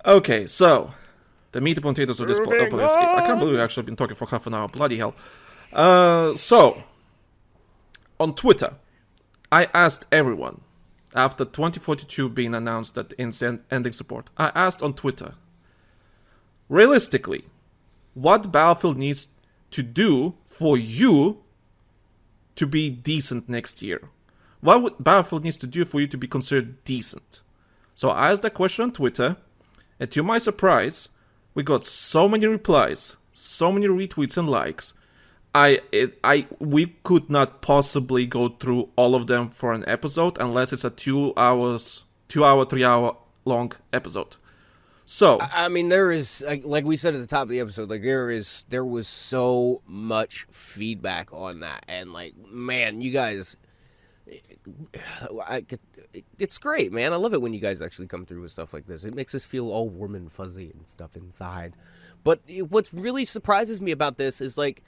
Okay, so the meat and potatoes of this podcast. I can't believe we've actually been talking for half an hour. Bloody hell. So on Twitter, I asked everyone after 2042 being announced that it's ending support. I asked on Twitter, realistically, what Battlefield needs to do for you to be decent next year? What would Battlefield needs to do for you to be considered decent? So I asked that question on Twitter, and to my surprise, we got so many replies, so many retweets and likes. We could not possibly go through all of them for an episode unless it's a 3 hour long episode. So I mean, there is, like we said at the top of the episode, like there was so much feedback on that, and like, man, you guys, it's great, man. I love it when you guys actually come through with stuff like this. It makes us feel all warm and fuzzy and stuff inside. But what really surprises me about this is like,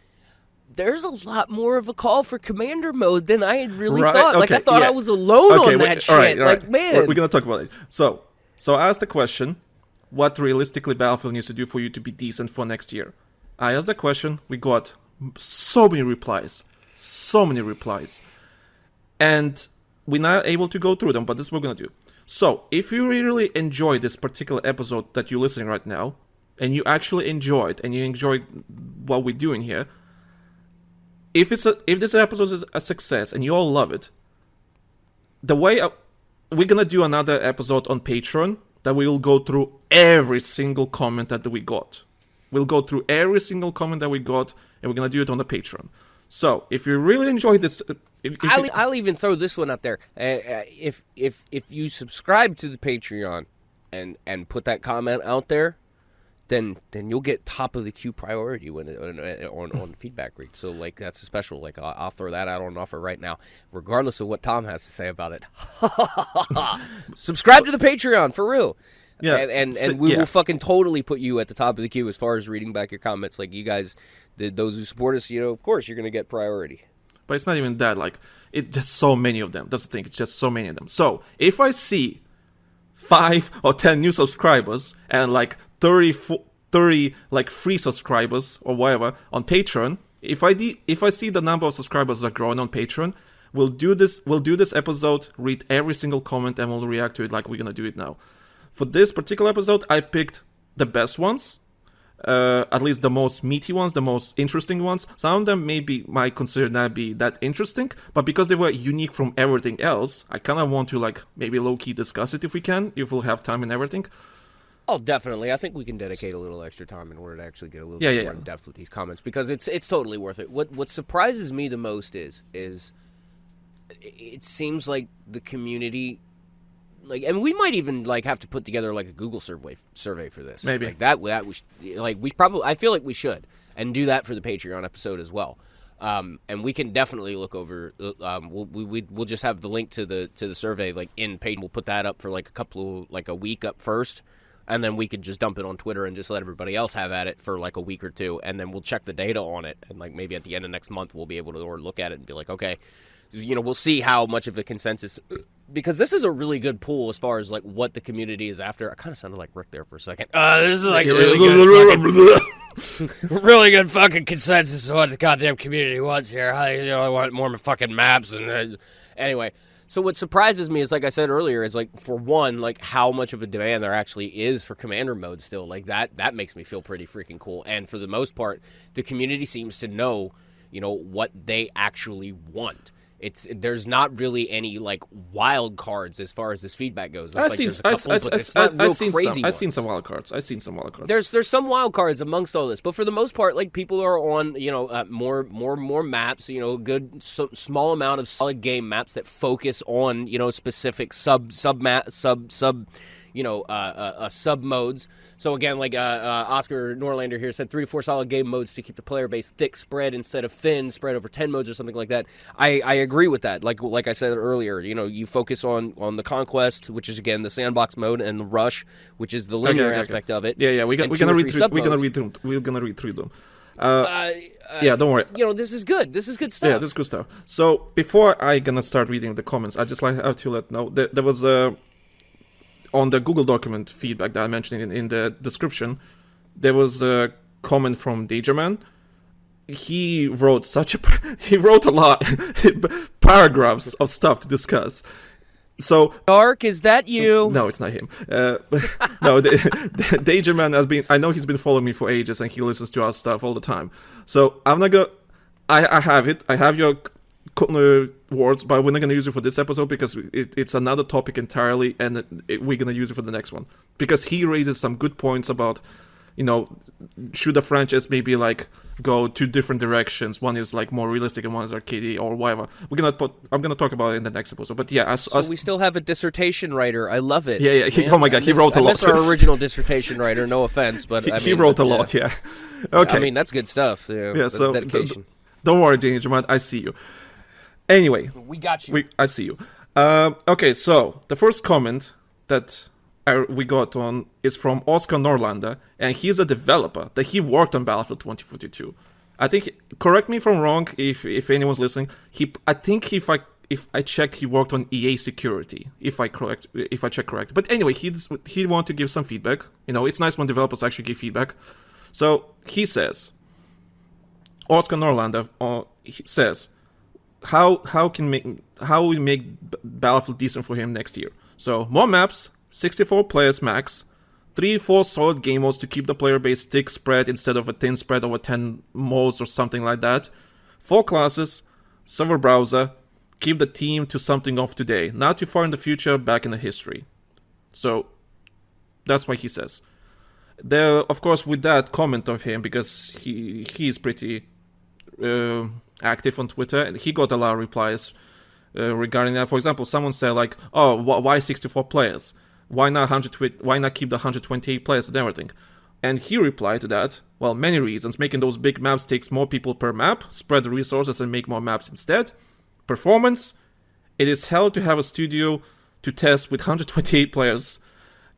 there's a lot more of a call for commander mode than I had really thought. Okay, like I thought I was alone on that shit. All right. Like, man, we're gonna talk about it. So I asked the question, what realistically Battlefield needs to do for you to be decent for next year? I asked the question. We got so many replies, and we're not able to go through them. But this is what we're gonna do. So if you really enjoy this particular episode that you're listening right now, and you actually enjoyed what we're doing here. If this episode is a success and you all love it, we're gonna do another episode on Patreon that we will go through every single comment that we got. We'll go through every single comment that we got, and we're gonna do it on the Patreon. So if you really enjoyed this, I'll even throw this one out there. If you subscribe to the Patreon and put that comment out there, then you'll get top of the queue priority when on feedback read. So like that's a special. Like I'll throw that out on offer right now, regardless of what Tom has to say about it. Subscribe to the Patreon for real. Yeah, and we will fucking totally put you at the top of the queue as far as reading back your comments. Like you guys, those who support us, of course you're gonna get priority. But it's not even that. Like it's just so many of them. That's the thing. It's just so many of them. So if I see 5 or 10 new subscribers and like 30 like free subscribers or whatever on Patreon, if I see the number of subscribers are growing on Patreon, we'll do this episode, read every single comment, and we'll react to it like we're gonna do it now. For this particular episode, I picked the best ones, at least the most meaty ones, the most interesting ones. Some of them might consider not be that interesting, but because they were unique from everything else, I kind of want to like maybe low-key discuss it if we'll have time and everything. Oh, definitely. I think we can dedicate a little extra time in order to actually get a little bit more in depth with these comments, because it's totally worth it. What surprises me the most is it seems like the community, like, and we might even like have to put together like a Google survey for this. Maybe like that we probably, I feel like we should, and do that for the Patreon episode as well. And we can definitely look over. We'll just have the link to the survey like in Patreon. We'll put that up for like a week up first. And then we could just dump it on Twitter and just let everybody else have at it for like a week or two. And then we'll check the data on it. And like maybe at the end of next month, we'll be able to look at it and be like, okay, we'll see how much of a consensus. Because this is a really good pool as far as like what the community is after. I kind of sounded like Rick there for a second. This is like really good fucking consensus of what the goddamn community wants here. I want more fucking maps. And anyway. So what surprises me is, like I said earlier, is like, for one, like how much of a demand there actually is for commander mode still. Like that makes me feel pretty freaking cool. And for the most part, the community seems to know, what they actually want. There's not really any like wild cards as far as this feedback goes. I've seen some wild cards. There's some wild cards amongst all this, but for the most part, like people are on more maps. Good small amount of solid game maps that focus on specific sub modes. So again, like Oscar Norlander here said, 3 to 4 solid game modes to keep the player base thick spread instead of thin spread over 10 modes or something like that. I agree with that. Like I said earlier, you focus on the Conquest, which is again the sandbox mode, and the Rush, which is the linear aspect of it. Yeah. We're gonna read through them. Don't worry. This is good. This is good stuff. Yeah, this is good stuff. So before I gonna start reading the comments, I just like to let know there was on the Google document feedback that I mentioned in the description, there was a comment from Dagerman. He wrote a lot, paragraphs of stuff to discuss. So Dark, is that you? No, it's not him. No, Dagerman has been. I know he's been following me for ages, and he listens to our stuff all the time. So I'm not gonna. I have it. I have your words, but we're not gonna use it for this episode because it's another topic entirely, and we're gonna use it for the next one because he raises some good points about, should the franchise maybe like go two different directions. One is like more realistic and one is arcade or whatever. I'm gonna talk about it in the next episode. But yeah, so we still have a dissertation writer. I love it. Yeah. Oh my god, he wrote a lot. That's our original dissertation writer. No offense, but he wrote a lot. Yeah. Okay. I mean, that's good stuff. Yeah. That's so dedication. Don't worry, Danger, I see you. Anyway, we got you. I see you. Okay, so the first comment that we got on is from Oscar Norlander, and he's a developer that he worked on Battlefield 2042. I think, correct me if I'm wrong, if anyone's listening. I think if I checked, he worked on EA security. If I check correct. But anyway, he wanted to give some feedback. It's nice when developers actually give feedback. So he says, Oscar Norlander he says, how we make Battlefield decent for him next year. So more maps, 64 players max, 3-4 solid game modes to keep the player base thick spread instead of a thin spread over 10 modes or something like that. 4 classes, server browser, keep the team to something of today, not too far in the future, back in the history. So that's what he says. There, of course, with that comment of him, because he's pretty active on Twitter, and he got a lot of replies regarding that. For example, someone said like, "Oh, why 64 players? Why not Why not keep the 128 players and everything?" And he replied to that, well, many reasons. Making those big maps takes more people per map, spread the resources and make more maps instead. Performance, it is hell to have a studio to test with 128 players.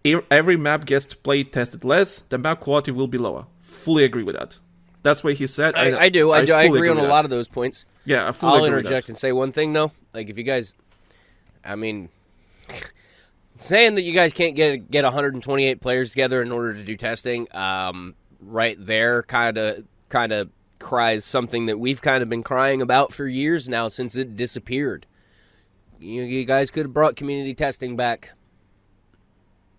Every map gets played tested less, the map quality will be lower. Fully agree with that. That's what he said. I do. I agree on a lot of those points. Yeah, I fully agree with that. I'll interject and say one thing, though. Like, if you guys, I mean, saying that you guys can't get 128 players together in order to do testing, right there kind of cries something that we've kind of been crying about for years now since it disappeared. You guys could have brought community testing back.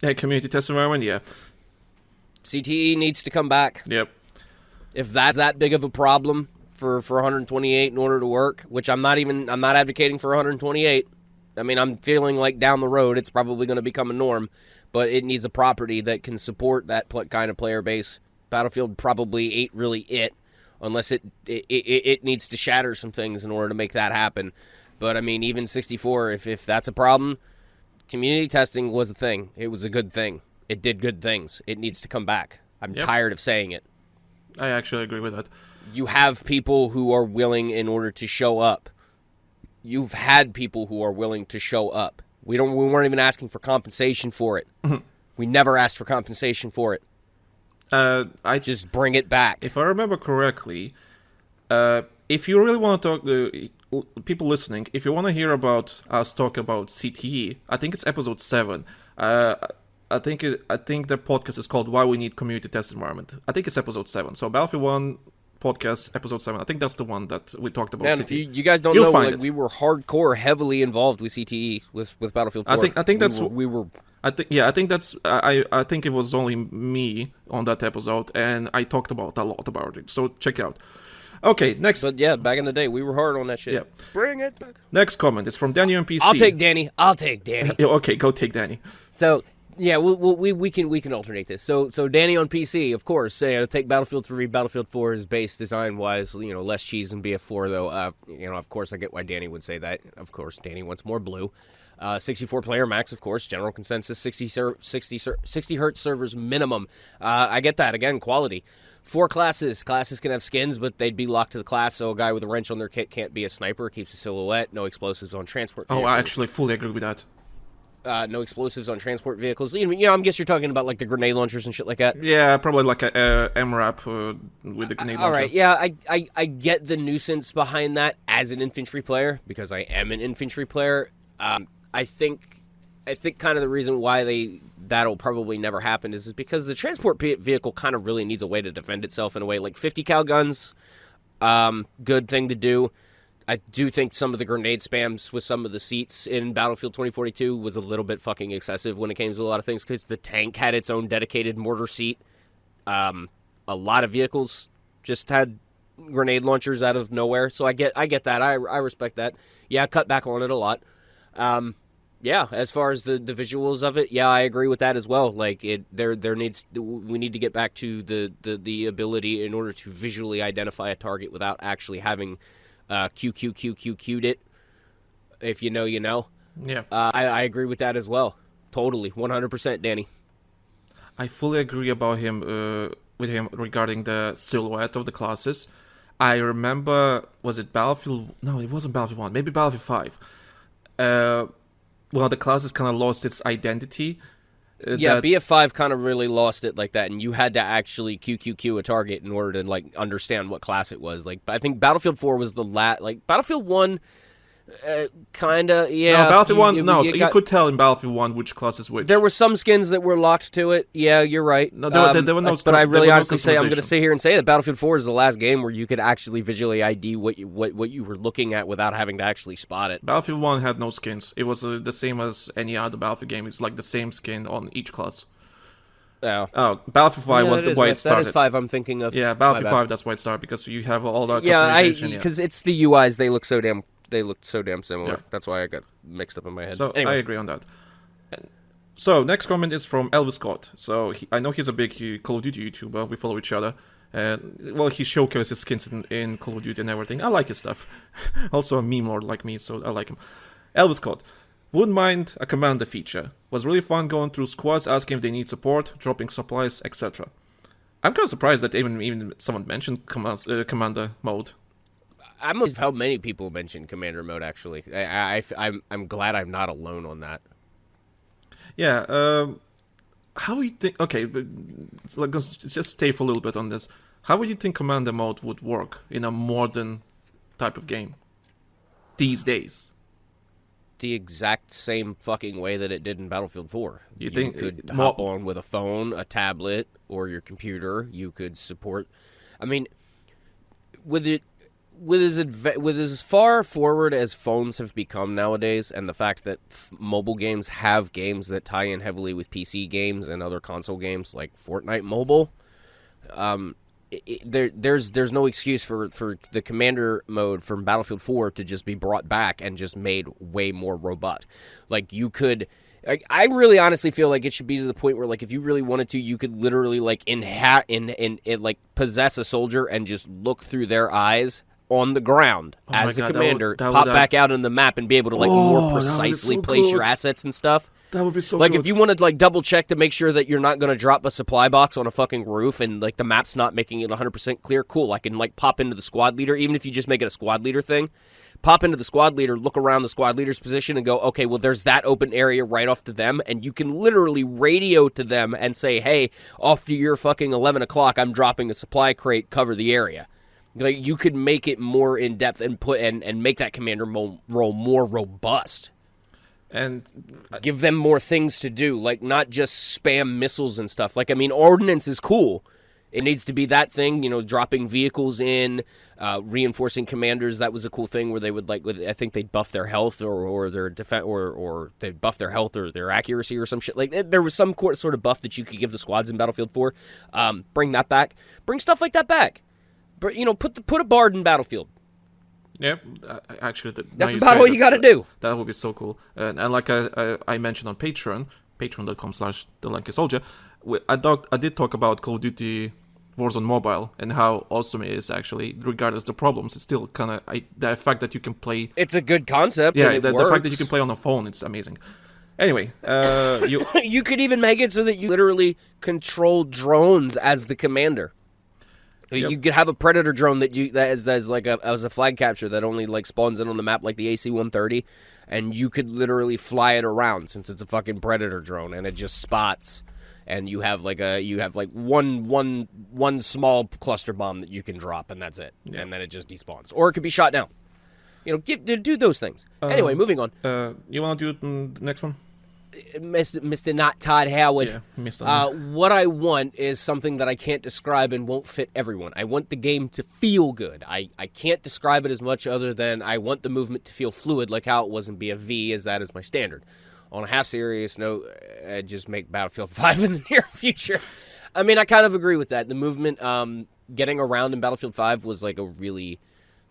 Yeah, community testing environment, yeah. CTE needs to come back. Yep. If that's that big of a problem for 128 in order to work, which I'm not advocating for 128. I mean, I'm feeling like down the road it's probably going to become a norm, but it needs a property that can support that kind of player base. Battlefield probably ain't really it, unless it needs to shatter some things in order to make that happen. But I mean, even 64, if that's a problem, community testing was a thing. It was a good thing. It did good things. It needs to come back. I'm tired of saying it. I actually agree with that. You have people who are willing in order to show up. You've had people who are willing to show up. We weren't even asking for compensation for it. We never asked for compensation for it. I just bring it back. If I remember correctly, if you really want to talk to people listening, if you want to hear about us talk about CTE, I think it's episode 7. I think the podcast is called "Why We Need Community Test Environment." I think it's episode 7. So Battlefield 1 podcast episode 7. I think that's the one that we talked about. Man, if you guys don't know, like, we were hardcore, heavily involved with CTE with Battlefield 4. I think that's we were. I think that's. I think it was only me on that episode, and I talked a lot about it. So check it out. Okay, next. But yeah, back in the day, we were hard on that shit. Yeah. Bring it back. Next comment is from Danny on PC. I'll take Danny. Okay, go take Danny. So. Yeah, we can alternate this. So Danny on PC, of course, take Battlefield 3, Battlefield 4 is base design wise, less cheese than BF4 though. Of course I get why Danny would say that. Of course, Danny wants more blue. 64 player max, of course, general consensus, 60 hertz servers minimum. I get that. Again, quality. 4 classes. Classes can have skins, but they'd be locked to the class, so a guy with a wrench on their kit can't be a sniper, keeps a silhouette, no explosives on transport vehicles. Oh, I actually fully agree with that. No explosives on transport vehicles. I guess you're talking about like the grenade launchers and shit like that. Yeah, probably like a MRAP with the grenade launcher. All right, yeah, I get the nuisance behind that as an infantry player, because I am an infantry player. I think I think kind of the reason why that'll probably never happen is because the transport vehicle kind of really needs a way to defend itself in a way. Like 50 cal guns, good thing to do. I do think some of the grenade spams with some of the seats in Battlefield 2042 was a little bit fucking excessive when it came to a lot of things because the tank had its own dedicated mortar seat. A lot of vehicles just had grenade launchers out of nowhere, so I get that. I respect that. Yeah, cut back on it a lot. Yeah, as far as the visuals of it, yeah, I agree with that as well. Like we need to get back to the ability in order to visually identify a target without actually having QQQQ'd it. If you know, you know. Yeah. I agree with that as well. Totally, 100%, Danny. I fully agree about him with him regarding the silhouette of the classes. I remember, was it Battlefield? No, it wasn't Battlefield 1. Maybe Battlefield 5. Well, the classes kind of lost its identity. Yeah, BF5 kind of really lost it like that, and you had to actually QQQ a target in order to like understand what class it was. Like, I think Battlefield 4 was the Battlefield 1. Kinda, yeah. No, Battlefield 1, you could tell in Battlefield 1 which class is which. There were some skins that were locked to it. Yeah, you're right. No, there were no. But I really honestly say, I'm going to sit here and say that Battlefield 4 is the last game where you could actually visually ID what you were looking at without having to actually spot it. Battlefield 1 had no skins. It was the same as any other Battlefield game. It's like the same skin on each class. Oh, Battlefield 5 was the way it started. That is 5 I'm thinking of. Yeah, Battlefield 5, that's why it started, because you have all that customization. Yeah, because it's the UIs, they look so damn similar. Yeah. That's why I got mixed up in my head. So anyway. I agree on that. So next comment is from Elvis Scott. So I know he's a big Call of Duty YouTuber. We follow each other. And well, he showcases skins in Call of Duty and everything. I like his stuff. Also a meme lord like me, so I like him. Elvis Scott. Wouldn't mind a commander feature. Was really fun going through squads, asking if they need support, dropping supplies, etc. I'm kind of surprised that even someone mentioned commander mode. I'm amazed how many people mention commander mode, actually. I'm glad I'm not alone on that. Yeah, how do you think... Okay, but let's just stay for a little bit on this. How would you think commander mode would work in a modern type of game these days? The exact same fucking way that it did in Battlefield 4. You think could hop on with a phone, a tablet, or your computer. You could support... I mean, with as far forward as phones have become nowadays, and the fact that mobile games have games that tie in heavily with PC games and other console games like Fortnite Mobile, there's no excuse for the commander mode from Battlefield 4 to just be brought back and just made way more robust. Like, you could... I really honestly feel like it should be to the point where, like, if you really wanted to, you could literally, like, like possess a soldier and just look through their eyes on the ground as the commander, pop back out on the map and be able to, like, more precisely place your assets and stuff. That would be so like, good. if you wanted to, like, double check to make sure that you're not going to drop a supply box on a fucking roof and, like, the map's not making it 100% clear, cool. I can, like, pop into the squad leader, even if you just make it a squad leader thing. Pop into the squad leader, look around the squad leader's position and go, okay, well, there's that open area right off to them, and you can literally radio to them and say, hey, off to your fucking 11 o'clock, I'm dropping a supply crate, cover the area. Like, you could make it more in depth and and make that commander role more robust, and give them more things to do, like not just spam missiles and stuff. Like, I mean, ordnance is cool. It needs to be that thing, you know, dropping vehicles in, reinforcing commanders. That was a cool thing where they would, like, I think they'd buff their health or their defense, or they'd buff their health or their accuracy or some shit. Like, there was some sort of buff that you could give the squads in Battlefield 4. Bring that back. Bring stuff like that back. But, you know, put a bard in Battlefield. Yeah, actually, that's about all you got to do. That would be so cool. And like I mentioned on Patreon, patreon.com/TheLankySoldier, I did talk about Call of Duty Warzone Mobile and how awesome it is, actually. Regardless of the problems, it's still kind of... the fact that you can play... It's a good concept, yeah, and the fact that you can play on a phone, it's amazing. Anyway, you could even make it so that you literally control drones as the commander. Yep. You could have a predator drone that is like as a flag capture that only, like, spawns in on the map like the AC-130, and you could literally fly it around since it's a fucking predator drone, and it just spots, and you have one small cluster bomb that you can drop, and that's it, and then it just despawns, or it could be shot down. You know, do those things. Anyway, moving on. You want to do the next one? Mr. Not Todd Howard. Yeah, Mr. What I want is something that I can't describe and won't fit everyone. I want the game to feel good. I can't describe it as much other than I want the movement to feel fluid, like how it was in BFV, as that is my standard. On a half serious note, just make Battlefield 5 in the near future. I mean, I kind of agree with that. The movement, getting around in Battlefield 5 was like a really,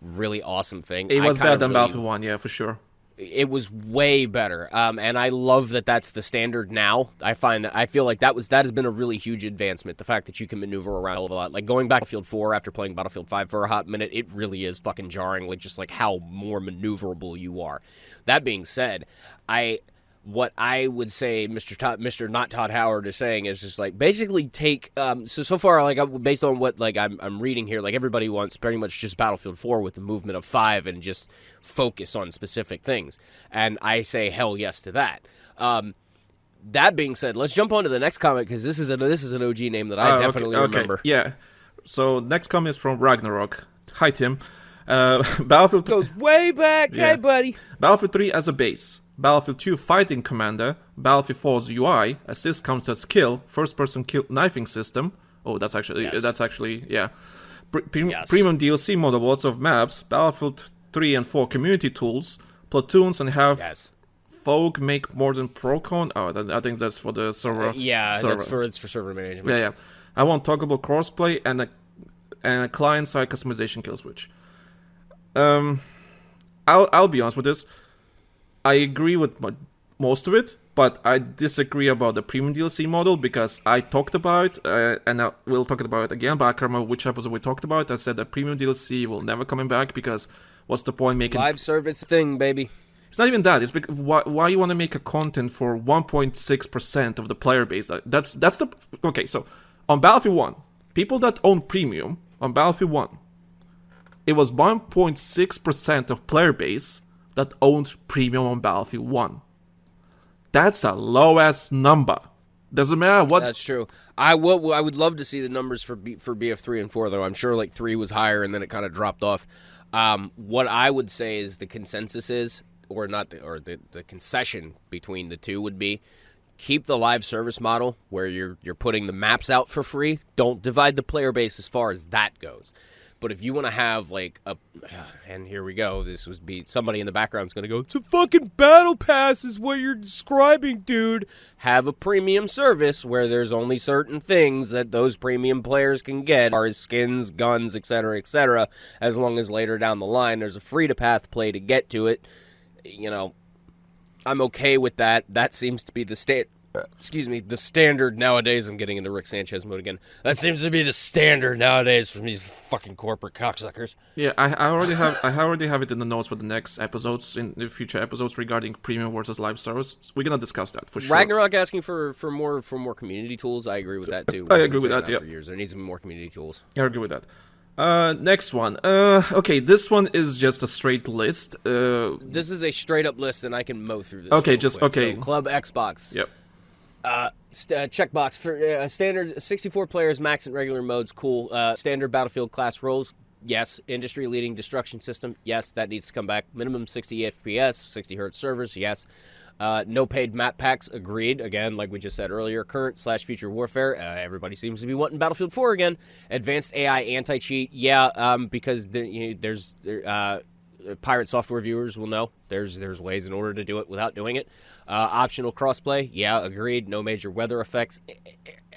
really awesome thing. It was better than Battlefield 1, yeah, for sure. It was way better, and I love that that's the standard now. I feel like that has been a really huge advancement. The fact that you can maneuver around a lot, like going back to Battlefield 4 after playing Battlefield 5 for a hot minute, it really is fucking jarring. Like just like how more maneuverable you are. That being said, what I would say Mr. Not Todd Howard is saying is just like basically take so far like based on what like I'm reading here, like everybody wants pretty much just Battlefield 4 with the movement of 5 and just focus on specific things, and I say hell yes to that. That being said, let's jump on to the next comment because this is an OG name that I definitely remember. Yeah, so next comment is from Ragnarok. Hi Tim. Battlefield goes way back. Yeah. Hey buddy. Battlefield 3 as a base. Battlefield 2 Fighting Commander, Battlefield 4's UI, assist counts as kill, first-person kill knifing system. Oh, that's actually yeah. Premium DLC mode, lots of maps, Battlefield 3 and 4 community tools, platoons, and have folk make more than Procon. Oh, I think that's for the server. It's for server management. Yeah. I want toggleable crossplay and a client-side customization kill switch. I'll be honest with this. I agree with most of it, but I disagree about the premium DLC model because I talked about it, and we'll talk about it again, but I can't remember which episode we talked about. I said that premium DLC will never coming back because what's the point making... Live service thing, baby. It's not even that. It's because why you want to make a content for 1.6% of the player base? That's the... Okay, so on Battlefield 1, people that own premium on Battlefield 1, it was 1.6% of player base that owned premium on Battlefield 1. That's a low-ass number. Doesn't matter what... That's true. I would love to see the numbers for BF3 and 4, though. I'm sure like 3 was higher and then it kind of dropped off. What I would say is the consensus is, or not, the concession between the two would be, keep the live service model where you're putting the maps out for free. Don't divide the player base as far as that goes. But if you want to have, like, and here we go, somebody in the background is going to go, it's a fucking battle pass is what you're describing, dude. Have a premium service where there's only certain things that those premium players can get, as far as skins, guns, etc., as long as later down the line there's a free-to-path play to get to it. You know, I'm okay with that. That seems to be the the standard nowadays. I'm getting into Rick Sanchez mode again. That seems to be the standard nowadays from these fucking corporate cocksuckers. Yeah, I already have it in the notes for the next episodes, in the future episodes regarding premium versus live service. We're gonna discuss that for sure. Ragnarok asking for more community tools. I agree with that too. I agree with that. Yeah, for years there needs to be more community tools. I agree with that. Next one. Okay, this one is just a straight list. This is a straight up list, and I can mow through this. Okay, So, Club Xbox. Yep. Checkbox for standard 64 players, max and regular modes. Cool. Standard Battlefield class roles. Yes. Industry leading destruction system. Yes, that needs to come back. Minimum 60 FPS, 60 hertz servers. Yes. No paid map packs. Agreed. Again, like we just said earlier. Current/future warfare. Everybody seems to be wanting Battlefield 4 again. Advanced AI anti-cheat. Yeah. Because there's pirate software viewers will know there's ways in order to do it without doing it. Optional crossplay, yeah, agreed. No major weather effects.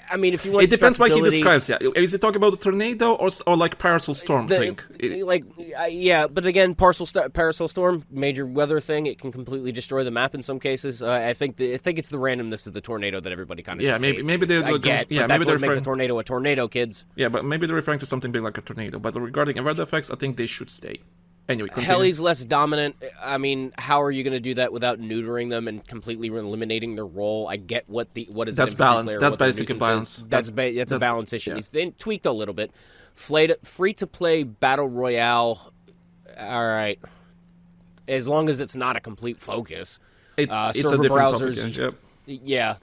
I mean, if you want, it depends what he describes. Yeah, is he talking about the tornado or like parasol storm thing? But again, parasol storm, major weather thing. It can completely destroy the map in some cases. I think it's the randomness of the tornado that everybody kind of maybe they're that's what makes a tornado, kids. Yeah, but maybe they're referring to something big like a tornado. But regarding weather effects, I think they should stay. Anyway, Heli's less dominant. I mean, how are you going to do that without neutering them and completely eliminating their role? I get what is. That's balance. That's basically balance. That's a balance issue. Yeah. They tweaked a little bit. Free to play battle royale. All right, as long as it's not a complete focus. It's a different browsers. Topic, yeah.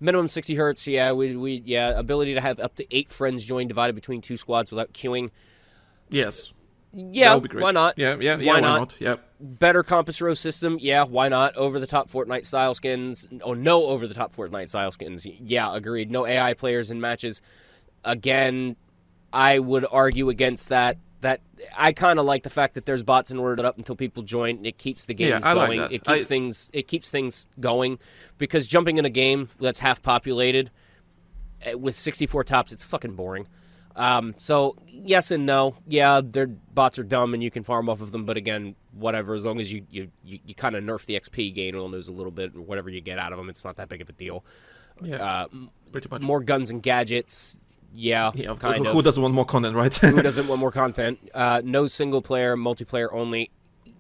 Minimum 60 hertz. Yeah, ability to have up to 8 friends join divided between 2 squads without queuing. Yes. Yeah, why not? Why not? Yep. Better compass row system, yeah, why not? Over-the-top Fortnite style skins, or no over-the-top Fortnite style skins, yeah, agreed. No AI players in matches. Again, I would argue against that. That I kind of like the fact that there's bots in order up until people join. It keeps the games going. Like that. It keeps things going, because jumping in a game that's half populated with 64 tops, it's fucking boring. So yes and no. Yeah, their bots are dumb and you can farm off of them, but again, whatever. As long as you kind of nerf the XP gain, it'll lose a little bit, or whatever you get out of them. It's not that big of a deal. Yeah, pretty much. More guns and gadgets. Yeah, kind of. Who doesn't want more content, right? Who doesn't want more content? No single player, multiplayer only.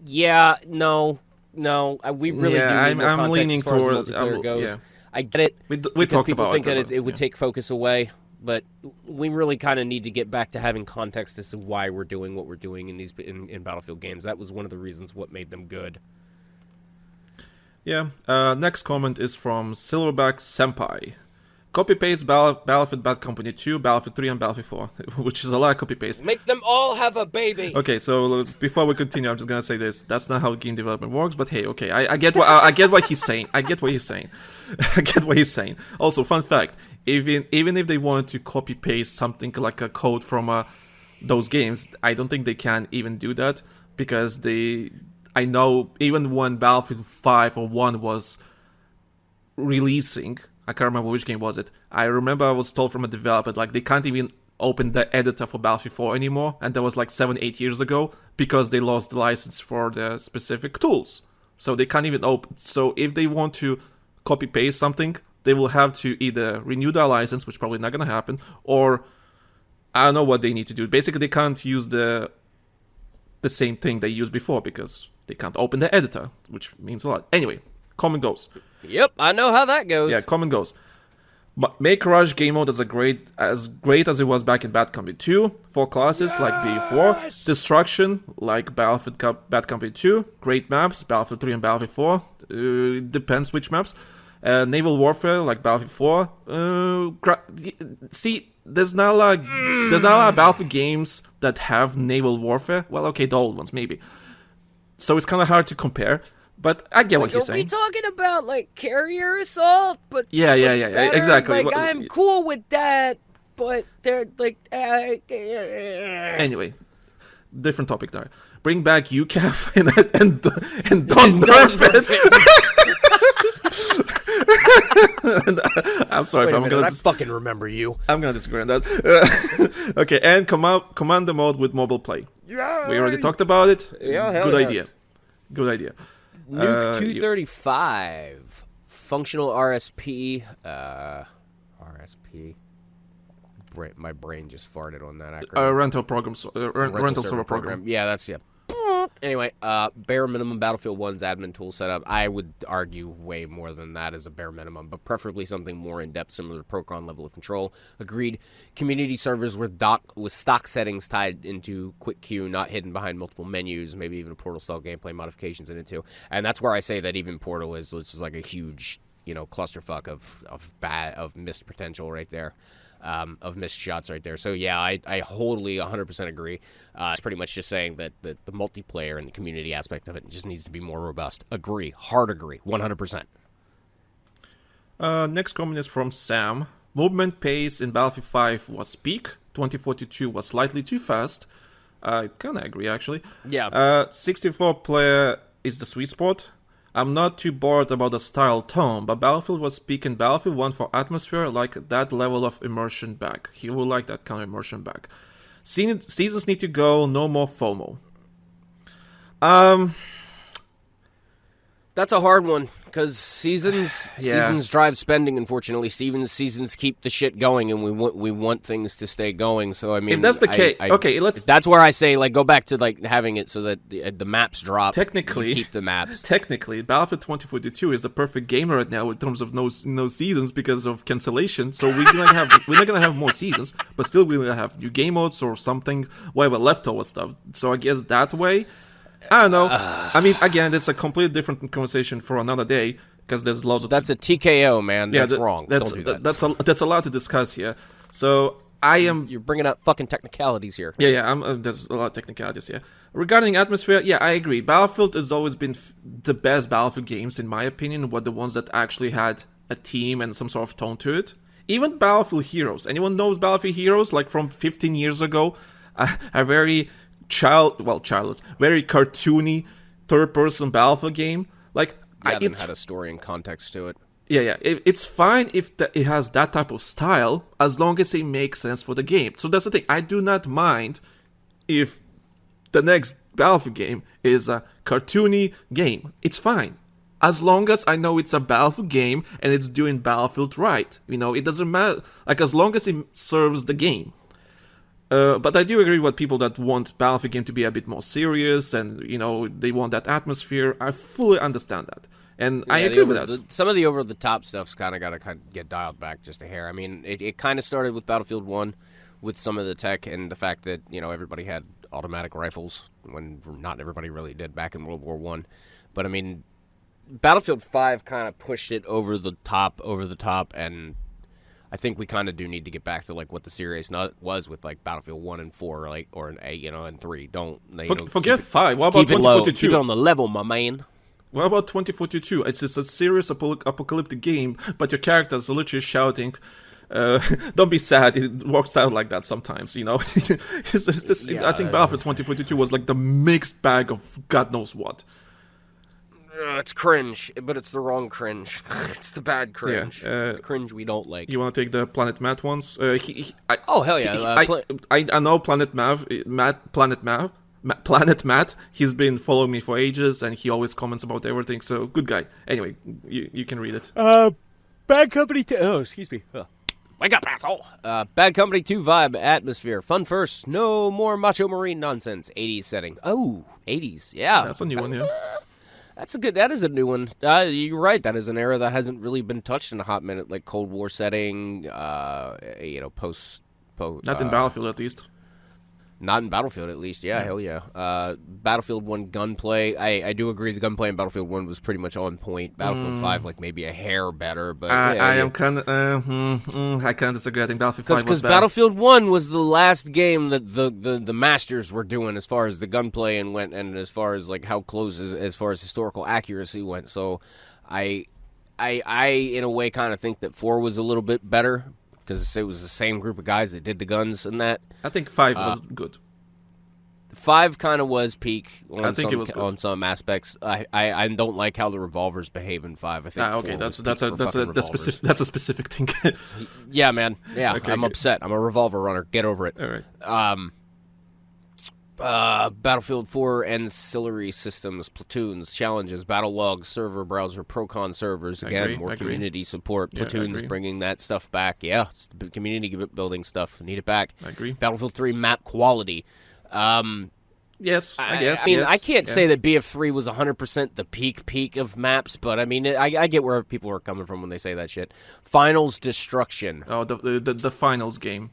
Yeah, no. We really do need more I'm context leaning as far towards as multiplayer goes. Yeah. I get it. We because talked people about think it. that it would take focus away, but we really kind of need to get back to having context as to why we're doing what we're doing in these in Battlefield games. That was one of the reasons what made them good. Yeah. Next comment is from Silverback Senpai. Copy-paste Battlefield Bad Company 2, Battlefield 3, and Battlefield 4, which is a lot of copy-paste. Make them all have a baby! Okay, so before we continue, I'm just gonna say this. That's not how game development works, but hey, okay, I get what he's saying. I get what he's saying. Also, fun fact, even if they wanted to copy-paste something like a code from those games, I don't think they can even do that, because I know even when Battlefield 5 or 1 was releasing, I can't remember which game was it. I remember I was told from a developer, like, they can't even open the editor for Battlefield 4 anymore, and that was like 7-8 years ago, because they lost the license for the specific tools. So they can't even open. So if they want to copy-paste something, they will have to either renew their license, which probably not going to happen, or I don't know what they need to do. Basically, they can't use the same thing they used before, because they can't open the editor, which means a lot. Anyway, comment goes. Yep, I know how that goes. Yeah, comment goes. Make Rush game mode as great as it was back in Bad Company 2. 4 classes like BE4. Destruction like Battlefield Bad Company 2. Great maps, Battlefield 3 and Battlefield 4. Depends which maps. Naval Warfare like Battlefield 4. See, there's not a lot of Battlefield games that have Naval Warfare. Well, okay, the old ones maybe. So it's kind of hard to compare. But I get what he's saying. Are we talking about, like, carrier assault? But yeah, exactly. Like, I'm cool with that, but they're, like... Anyway, different topic there. Bring back UCAF and don't nerf it. I'm sorry if I'm going to... I fucking remember you. I'm going to disagree on that. Okay, and commander mode with mobile play. Yeah. We already talked about it. Yeah, Good idea. Good idea. Nuke 235, functional RSP, RSP. My brain just farted on that acronym. Rental program, rental server program. Yeah, that's Anyway, bare minimum Battlefield 1's admin tool setup. I would argue way more than that as a bare minimum, but preferably something more in depth, similar to Procon level of control. Agreed. Community servers with stock settings tied into quick queue, not hidden behind multiple menus, maybe even a Portal style gameplay modifications in it too. And that's where I say that even Portal is just like a huge, clusterfuck of missed potential right there. Of missed shots right there. So yeah, I wholly 100% agree. It's pretty much just saying that the multiplayer and the community aspect of it just needs to be more robust. Agree. Hard agree. 100%. Next comment is from Sam. Movement pace in Battlefield 5 was peak. 2042 was slightly too fast. I kind of agree, actually. Yeah. 64 player is the sweet spot. I'm not too bored about the style tone, but Battlefield was peak in Battlefield 1 for atmosphere, like that level of immersion back. He will like that kind of immersion back. Seasons need to go, no more FOMO. That's a hard one, because seasons drive spending, unfortunately. Seasons keep the shit going, and we want things to stay going. So, I mean... If that's the case... Okay, let's... That's where I say, like, go back to, like, having it so that the maps drop. Technically... Keep the maps. Technically, Battlefield 2042 is the perfect game right now in terms of no seasons because of cancellation. So we're not gonna have more seasons, but still we're gonna have new game modes or something, whatever, leftover stuff. So I guess that way... I don't know. I mean, again, it's a completely different conversation for another day because there's loads of... That's a TKO, man. Yeah, that's wrong. Don't do that. That's a lot to discuss here. So You're bringing up fucking technicalities here. Yeah. There's a lot of technicalities. Yeah. Regarding atmosphere, yeah, I agree. Battlefield has always been the best Battlefield games, in my opinion. Were the ones that actually had a team and some sort of tone to it. Even Battlefield Heroes. Anyone knows Battlefield Heroes? Like from 15 years ago, a very childless, very cartoony third-person Battlefield game. Like, Yeah, it had a story and context to it. Yeah. It's fine if it has that type of style, as long as it makes sense for the game. So that's the thing. I do not mind if the next Battlefield game is a cartoony game. It's fine. As long as I know it's a Battlefield game and it's doing Battlefield right. It doesn't matter. Like, as long as it serves the game. But I do agree with people that want Battlefield game to be a bit more serious and, they want that atmosphere. I fully understand that. And I agree with that. Some of the over-the-top stuff's kind of get dialed back just a hair. I mean, it kind of started with Battlefield 1 with some of the tech and the fact that, everybody had automatic rifles when not everybody really did back in World War One. But, I mean, Battlefield 5 kind of pushed it over the top, and I think we kind of do need to get back to like what the series was with like Battlefield 1 and 4, like and 3. Don't forget 5. What about 2042? Keep it on the level, my man. What about 2042? It's just a serious apocalyptic game, but your characters are literally shouting, "Don't be sad." It works out like that sometimes, I think Battlefield 2042 was like the mixed bag of God knows what. It's cringe, but it's the wrong cringe. It's the bad cringe. It's the cringe we don't like. You want to take the Planet Matt ones? Oh, hell yeah. I know Planet Matt. He's been following me for ages, and he always comments about everything, so good guy. Anyway, you can read it. Bad Company 2... Oh, excuse me. Wake up, asshole! Bad Company 2 vibe, atmosphere. Fun first. No more Macho Marine nonsense. 80s setting. Oh, 80s. Yeah. That's a new one, yeah. That is a new one. You're right. That is an era that hasn't really been touched in a hot minute, like Cold War setting. Post. Not in Battlefield, at least. Not in Battlefield, at least. Yeah, hell yeah. Battlefield 1 gunplay. I do agree the gunplay in Battlefield 1 was pretty much on point. Battlefield 5, like, maybe a hair better, but... I kind of disagree. I think Battlefield 5 was because bad. Battlefield 1 was the last game that the masters were doing as far as the gunplay and as far as, like, how close as far as historical accuracy went. So I in a way, kind of think that 4 was a little bit better, because it was the same group of guys that did the guns and that. I think 5 was good. 5 kind of was peak on I think it was good. On some aspects. I don't like how the revolvers behave in 5. I think okay, that's a specific thing. Yeah, man. Yeah, okay, I'm upset. I'm a revolver runner. Get over it. All right. Battlefield 4 ancillary systems, platoons, challenges, battle logs, server browser, Procon servers. Again, more community support. Platoons bringing that stuff back. Yeah, it's the community building stuff. Need it back. I agree. Battlefield 3 map quality. Yes, I guess. I mean, I can't say that BF3 was 100% the peak of maps, but I mean, I get where people are coming from when they say that shit. Finals destruction. Oh, the finals game.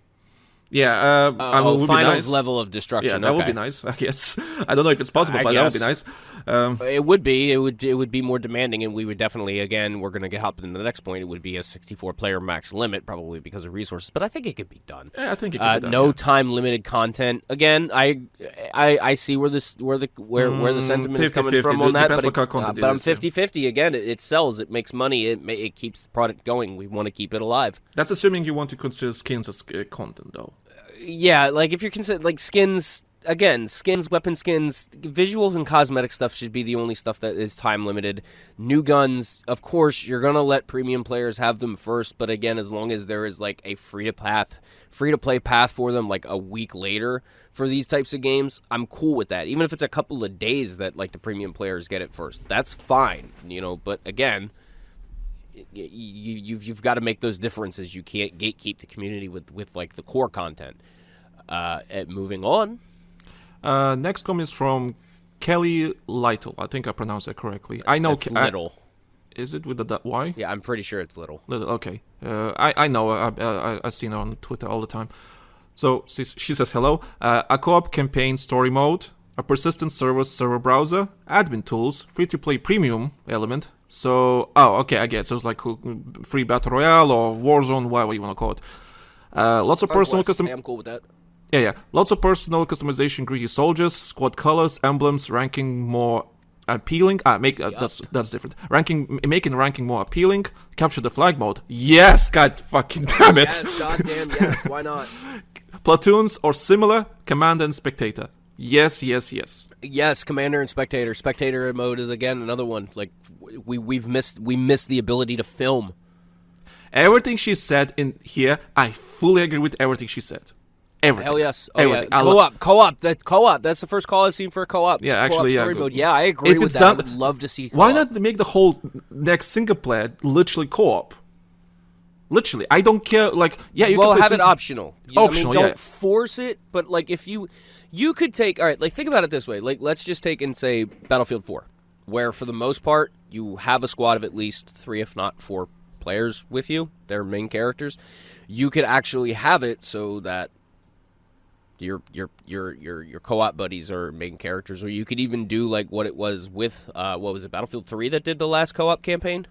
Yeah, finals nice. Level of destruction. Yeah, that would be nice. I guess I don't know if it's possible, but that would be nice. It would be. It would be more demanding, and we would definitely. Again, we're going to get hop into the next point. It would be a 64-player max limit, probably because of resources. But I think it could be done. Yeah, I think it could be done. No time limited content. Again, I see where the sentiment is coming from on that. But I'm 50-50. Again, it sells. It makes money. It keeps the product going. We want to keep it alive. That's assuming you want to consider skins as content, though. Yeah, like if you're considering like skins, weapon skins, visuals and cosmetic stuff should be the only stuff that is time limited. New guns, of course, you're gonna let premium players have them first, but again, as long as there is like a free to play path for them, like a week later for these types of games, I'm cool with that. Even if it's a couple of days that like the premium players get it first, that's fine, But again, you've got to make those differences. You can't gatekeep the community with like the core content. Moving on. Next comment is from Kelly Lytle. I think I pronounced that correctly. I know Little. Is it with the Y? Yeah, I'm pretty sure it's Little. Okay. I know. I've seen her on Twitter all the time. So she says hello. A co-op campaign story mode, a persistent server browser, admin tools, free-to-play premium element. So, okay, I get it. So it's like free battle royale or Warzone, whatever you want to call it. Lots of personal West, custom. I'm cool with that. Yeah. Lots of personal customization. Greedy soldiers, squad colors, emblems, ranking more appealing. That's different. Making ranking more appealing. Capture the flag mode. Yes, god fucking damn it. Yes, goddamn yes. Why not? Platoons or similar. Commander and spectator. Yes. Yes, commander and spectator. Spectator mode is again another one. Like we missed the ability to film. Everything she said in here, I fully agree with everything she said. Everything. Hell yes. Oh everything. Yeah. Co-op. That's the first call I've seen for a co-op. Yeah, actually, co-op story yeah. mode. Yeah, I agree If with it's that. done, I would love to see co-op. Why not make the whole next single player literally co-op? Literally, I don't care. Like, yeah, you can have it optional. Optional, don't force it, but like if you could take. All right, like think about it this way. Like let's just take and say Battlefield 4, where for the most part you have a squad of at least 3, if not 4 players with you. They're main characters. You could actually have it so that your co-op buddies are main characters, or you could even do like what it was with what was it, Battlefield 3 that did the last co-op campaign?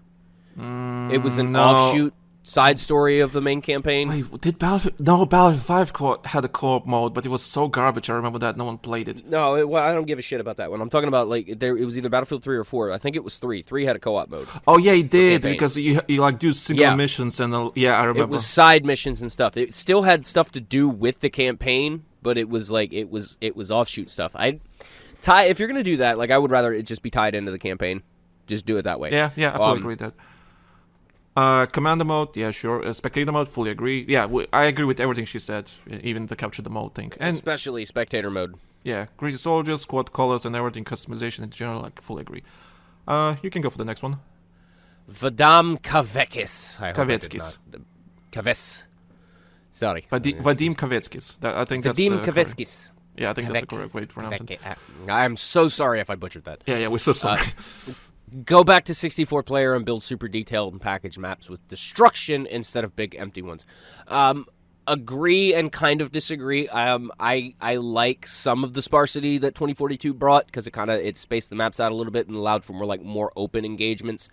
It was an offshoot side story of the main campaign. Wait, did Battlefield 5 had a co-op mode, but it was so garbage. I remember that no one played it. No, I don't give a shit about that one. I'm talking about like it was either Battlefield 3 or 4. I think it was 3. 3 had a co-op mode. Oh yeah, it did because you like do single missions and I remember. It was side missions and stuff. It still had stuff to do with the campaign, but it was like it was offshoot stuff. If you're gonna do that, like I would rather it just be tied into the campaign. Just do it that way. Yeah, I fully agree with that. Commander mode, yeah, sure. Spectator mode, fully agree. Yeah, I agree with everything she said, even the capture the mode thing. And especially spectator mode. Yeah, greedy soldiers, squad colors, and everything, customization in general, like, fully agree. You can go for the next one. Vadim Kavekis. Kaves. Sorry. Vadim Kavekis. I think that's Vadim Kavekis. Yeah, I think that's the correct way to pronounce it. I'm so sorry if I butchered that. Yeah, we're so sorry. Go back to 64-player and build super detailed and packaged maps with destruction instead of big empty ones. Agree and kind of disagree. I like some of the sparsity that 2042 brought because it spaced the maps out a little bit and allowed for more open engagements.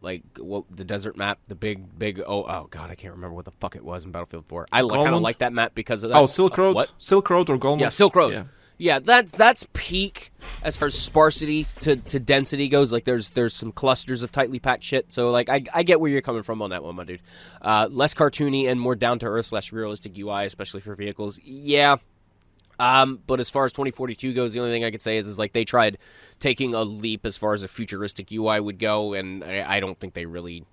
Like the desert map, the big oh god, I can't remember what the fuck it was in Battlefield 4. I kind of like that map because of that. Oh, Silk Road. What? Silk Road or Golmud? Yeah, Silk Road. Yeah, that's peak as far as sparsity to density goes. Like there's some clusters of tightly packed shit. So like I get where you're coming from on that one, my dude. Less cartoony and more down to earth / realistic UI, especially for vehicles. Yeah. But as far as 2042 goes, the only thing I could say is like they tried taking a leap as far as a futuristic UI would go, and I don't think they really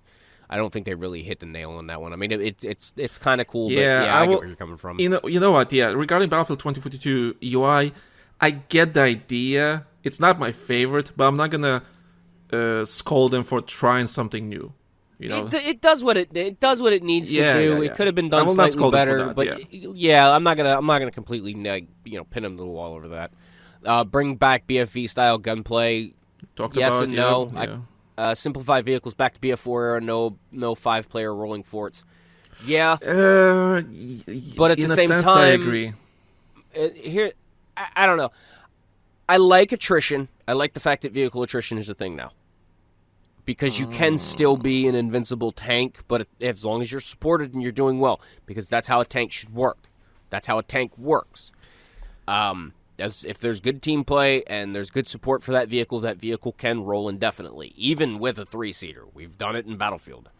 hit the nail on that one. I mean, it's kind of cool, but I get where you're coming from. You know what? Yeah, regarding Battlefield 2042 UI, I get the idea. It's not my favorite, but I'm not gonna scold them for trying something new. You know, it does what it needs to do. Yeah. It could have been done slightly better, but I'm not gonna completely pin them to the wall over that. Bring back BFV style gunplay. Talked yes about, and no. Simplify vehicles back to BF4 and no 5-player rolling forts. Yeah. But at the same time, I agree. Here, I don't know. I like attrition. I like the fact that vehicle attrition is a thing now. Because you can still be an invincible tank, but as long as you're supported and you're doing well. Because that's how a tank should work. That's how a tank works. If there's good team play and there's good support for that vehicle can roll indefinitely, even with a 3-seater. We've done it in Battlefield,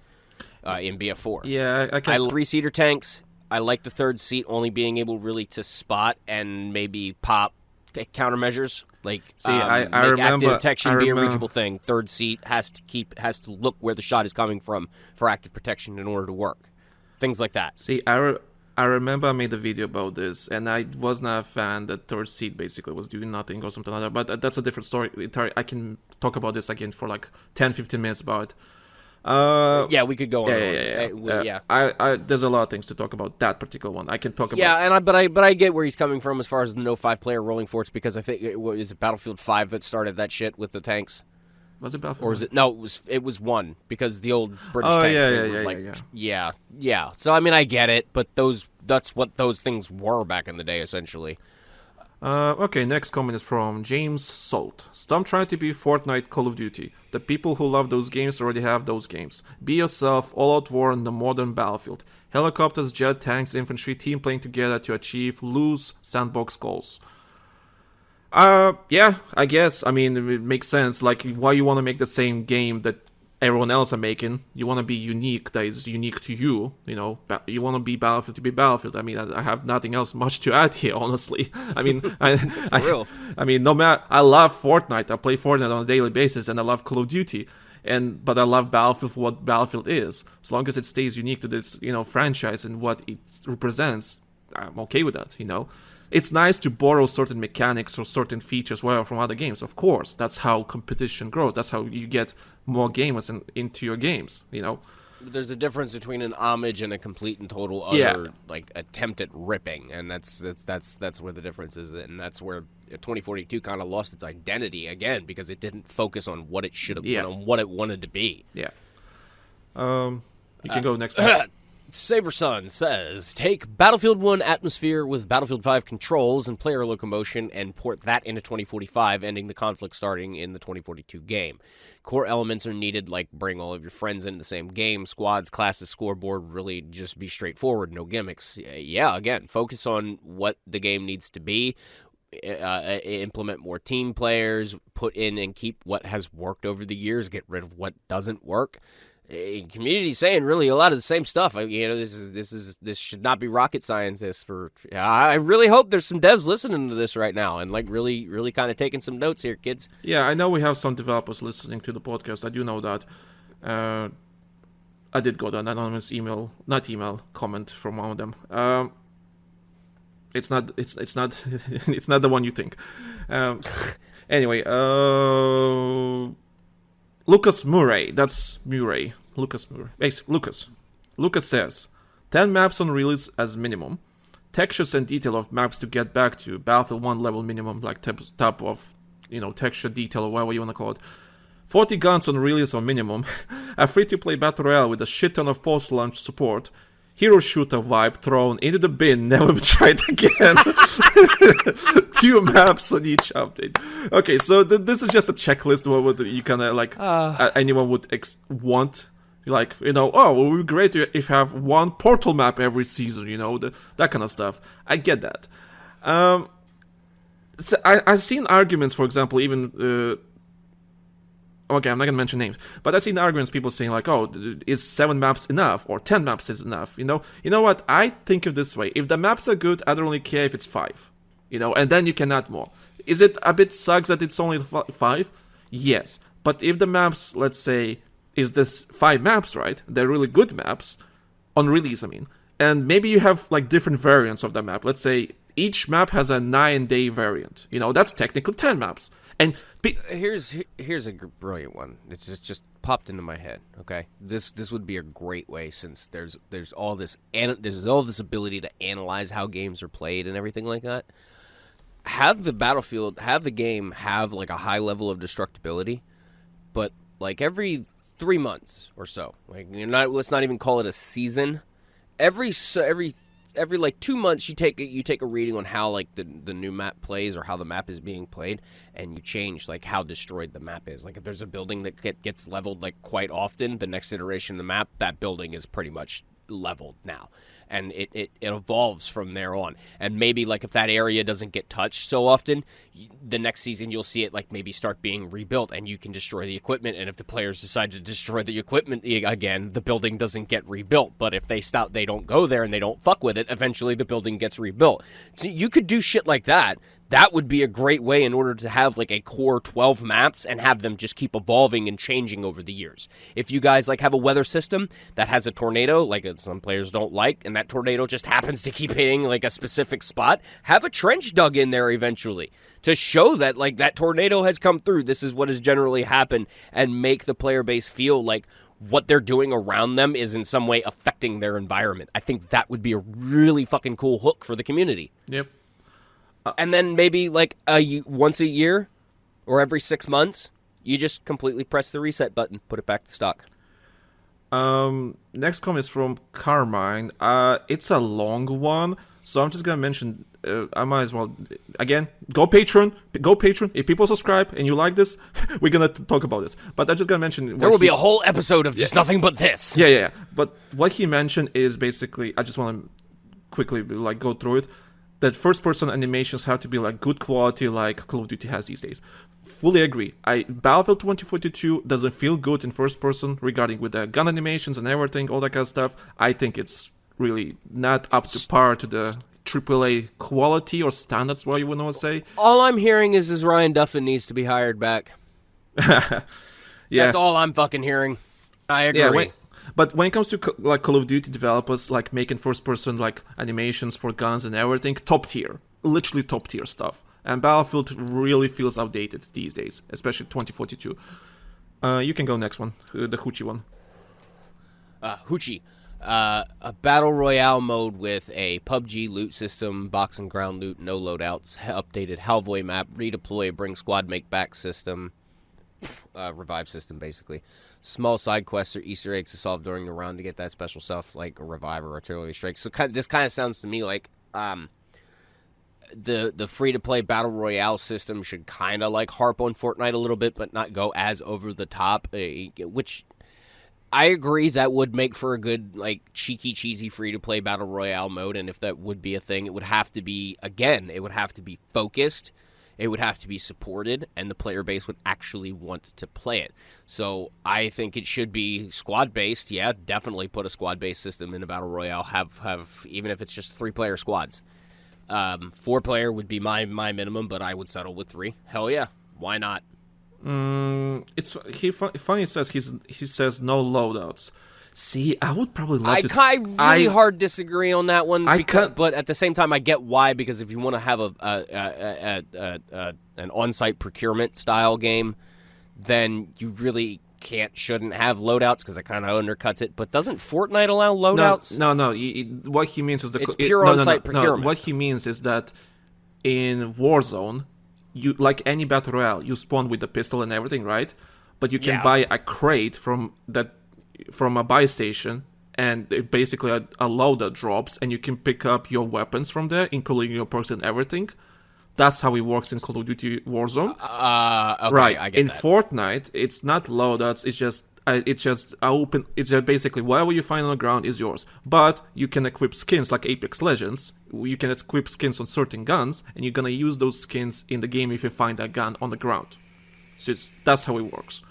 in BF4. Yeah, I like 3-seater tanks. I like the third seat only being able really to spot and maybe pop countermeasures. Like I make remember active detection be a reachable thing. Third seat has to look where the shot is coming from for active protection in order to work. Things like that. See, I remember I made a video about this, and I was not a fan that third seat basically was doing nothing or something like that, but that's a different story. I can talk about this again for like 10-15 minutes about it. Yeah, we could go on. Yeah. There's a lot of things to talk about that particular one. I can talk about. Yeah, but I get where he's coming from as far as the no 5-player rolling forts, because I think it was Battlefield 5 that started that shit with the tanks. Was it Battlefield? Or is it? No, it was 1 because the old British tanks. Yeah. So I mean, I get it, but that's what those things were back in the day, essentially. Okay, next comment is from James Salt. Stop trying to be Fortnite, Call of Duty. The people who love those games already have those games. Be yourself, all-out war on the modern battlefield. Helicopters, jet, tanks, infantry, team playing together to achieve loose sandbox goals. Yeah, I guess. I mean, it makes sense. Like, why you want to make the same game that everyone else are making? You want to be unique, that is unique to you. You know, you want to be Battlefield to be Battlefield. I mean, I have nothing else much to add here, honestly. I mean, I mean, no matter. I love Fortnite. I play Fortnite on a daily basis, and I love Call of Duty. But I love Battlefield for what Battlefield is. As long as it stays unique to this, franchise and what it represents, I'm okay with that. It's nice to borrow certain mechanics or certain features from other games. Of course, that's how competition grows. That's how you get more gamers into your games. There's a difference between an homage and a complete and total other attempt at ripping, and that's where the difference is, and that's where 2042 kind of lost its identity again because it didn't focus on what it should have been, on what it wanted to be. Yeah. You can go next. SaberSun says, take Battlefield 1 atmosphere with Battlefield 5 controls and player locomotion and port that into 2045, ending the conflict starting in the 2042 game. Core elements are needed, like bring all of your friends into the same game, squads, classes, scoreboard, really just be straightforward, no gimmicks. Yeah, again, focus on what the game needs to be, implement more team players, put in and keep what has worked over the years, get rid of what doesn't work. Community saying really a lot of the same stuff. This should not be rocket scientists for. I really hope there's some devs listening to this right now and really kind of taking some notes here, kids. Yeah, I know we have some developers listening to the podcast. I do know that. I did got an anonymous comment from one of them. It's not it's not the one you think. Anyway, Lucas Murray. That's Murray. Lucas Murray. Lucas says, 10 maps on release as minimum. Textures and detail of maps to get back to. Battlefield 1 level minimum, like type of, texture detail or whatever you want to call it. 40 guns on release or minimum. A free-to-play battle royale with a shit ton of post-launch support. Hero shooter vibe thrown into the bin, never be tried again. 2 maps on each update. Okay, so this is just a checklist what you kind of anyone would want. Like, it would be great if you have one Portal map every season, that kind of stuff. I get that. So I've seen arguments, for example, even... Okay, I'm not gonna mention names, but I've seen arguments, people saying like, "Oh, is 7 maps enough or 10 maps is enough?" You know what? I think of this way: if the maps are good, I don't really care if it's 5, and then you can add more. Is it a bit sucks that it's only 5? Yes, but if the maps, let's say, is this 5 maps, right? They're really good maps on release, I mean, and maybe you have like different variants of the map. Let's say each map has a 9-day variant. That's technically 10 maps. And here's a brilliant one. It's just popped into my head. Okay, this would be a great way, since there's all this ability to analyze how games are played and everything like that. Have the game have like a high level of destructibility, but like every 3 months or so. Like let's not even call it a season. Every like 2 months you take a reading on how like the new map plays or how the map is being played, and you change like how destroyed the map is. Like if there's a building that gets leveled like quite often, the next iteration of the map, that building is pretty much leveled now, and it evolves from there on. And maybe like if that area doesn't get touched so often, the next season you'll see it like maybe start being rebuilt, and you can destroy the equipment. And if the players decide to destroy the equipment again, the building doesn't get rebuilt. But if they don't go there and they don't fuck with it, eventually the building gets rebuilt. So you could do shit like that. That would be a great way in order to have like a core 12 maps and have them just keep evolving and changing over the years. If you guys like have a weather system that has a tornado, like some players don't like, and that tornado just happens to keep hitting like a specific spot, have a trench dug in there eventually to show that like that tornado has come through. This is what has generally happened, and make the player base feel like what they're doing around them is in some way affecting their environment. I think that would be a really fucking cool hook for the community. Yep. And then maybe like once a year or every 6 months, you just completely press the reset button, put it back to stock. Next comment is from Carmine. It's a long one, so I'm just gonna mention I might as well again go Patreon. If people subscribe and you like this, we're gonna talk about this. But I just gotta mention there will be a whole episode of just nothing but this. Yeah. But what he mentioned is basically, I just want to quickly like go through it. That first-person animations have to be like good quality, like Call of Duty has these days. Fully agree. Battlefield 2042 doesn't feel good in first person regarding with the gun animations and everything, all that kind of stuff. I think it's really not up to par to the AAA quality or standards, what you would want to say. All I'm hearing is Ryan Duffin needs to be hired back. Yeah. That's all I'm fucking hearing. I agree. Yeah, but when it comes to like Call of Duty developers, like making first-person like animations for guns and everything, top tier, literally top tier stuff. And Battlefield really feels outdated these days, especially 2042. You can go next one, the Hoochie one. Hoochie. A battle royale mode with a PUBG loot system, box and ground loot, no loadouts, updated Halvoy map, redeploy, bring squad make back system, revive system basically. Small side quests or Easter eggs to solve during the round to get that special stuff like a revive or artillery strike. So this kind of sounds to me like the free-to-play battle royale system should kind of like harp on Fortnite a little bit, but not go as over the top, which I agree that would make for a good like cheesy free-to-play battle royale mode. And if that would be a thing, it would have to be, again, it would have to be focused. It would have to be supported, and the player base would actually want to play it. So I think it should be squad-based. Yeah, definitely put a squad-based system in a battle royale. Have even if it's just 3-player squads. 4-player would be my minimum, but I would settle with 3. Hell yeah, why not? It's funny says he says no loadouts. See, I would probably love to. I really hard disagree on that one. But at the same time, I get why, because if you want to have an on-site procurement style game, then you really shouldn't have loadouts because it kind of undercuts it. But doesn't Fortnite allow loadouts? No. What he means is it's pure on-site procurement. No, what he means is that in Warzone, you like any battle royale, you spawn with the pistol and everything, right? But you can buy a crate from a buy station, and basically a loadout drops, and you can pick up your weapons from there, including your perks and everything. That's how it works in Call of Duty Warzone. Okay, right. I get in that. Fortnite, it's not loadouts. It's just open. It's just basically whatever you find on the ground is yours. But you can equip skins like Apex Legends. You can equip skins on certain guns, and you're gonna use those skins in the game if you find that gun on the ground. So that's how it works.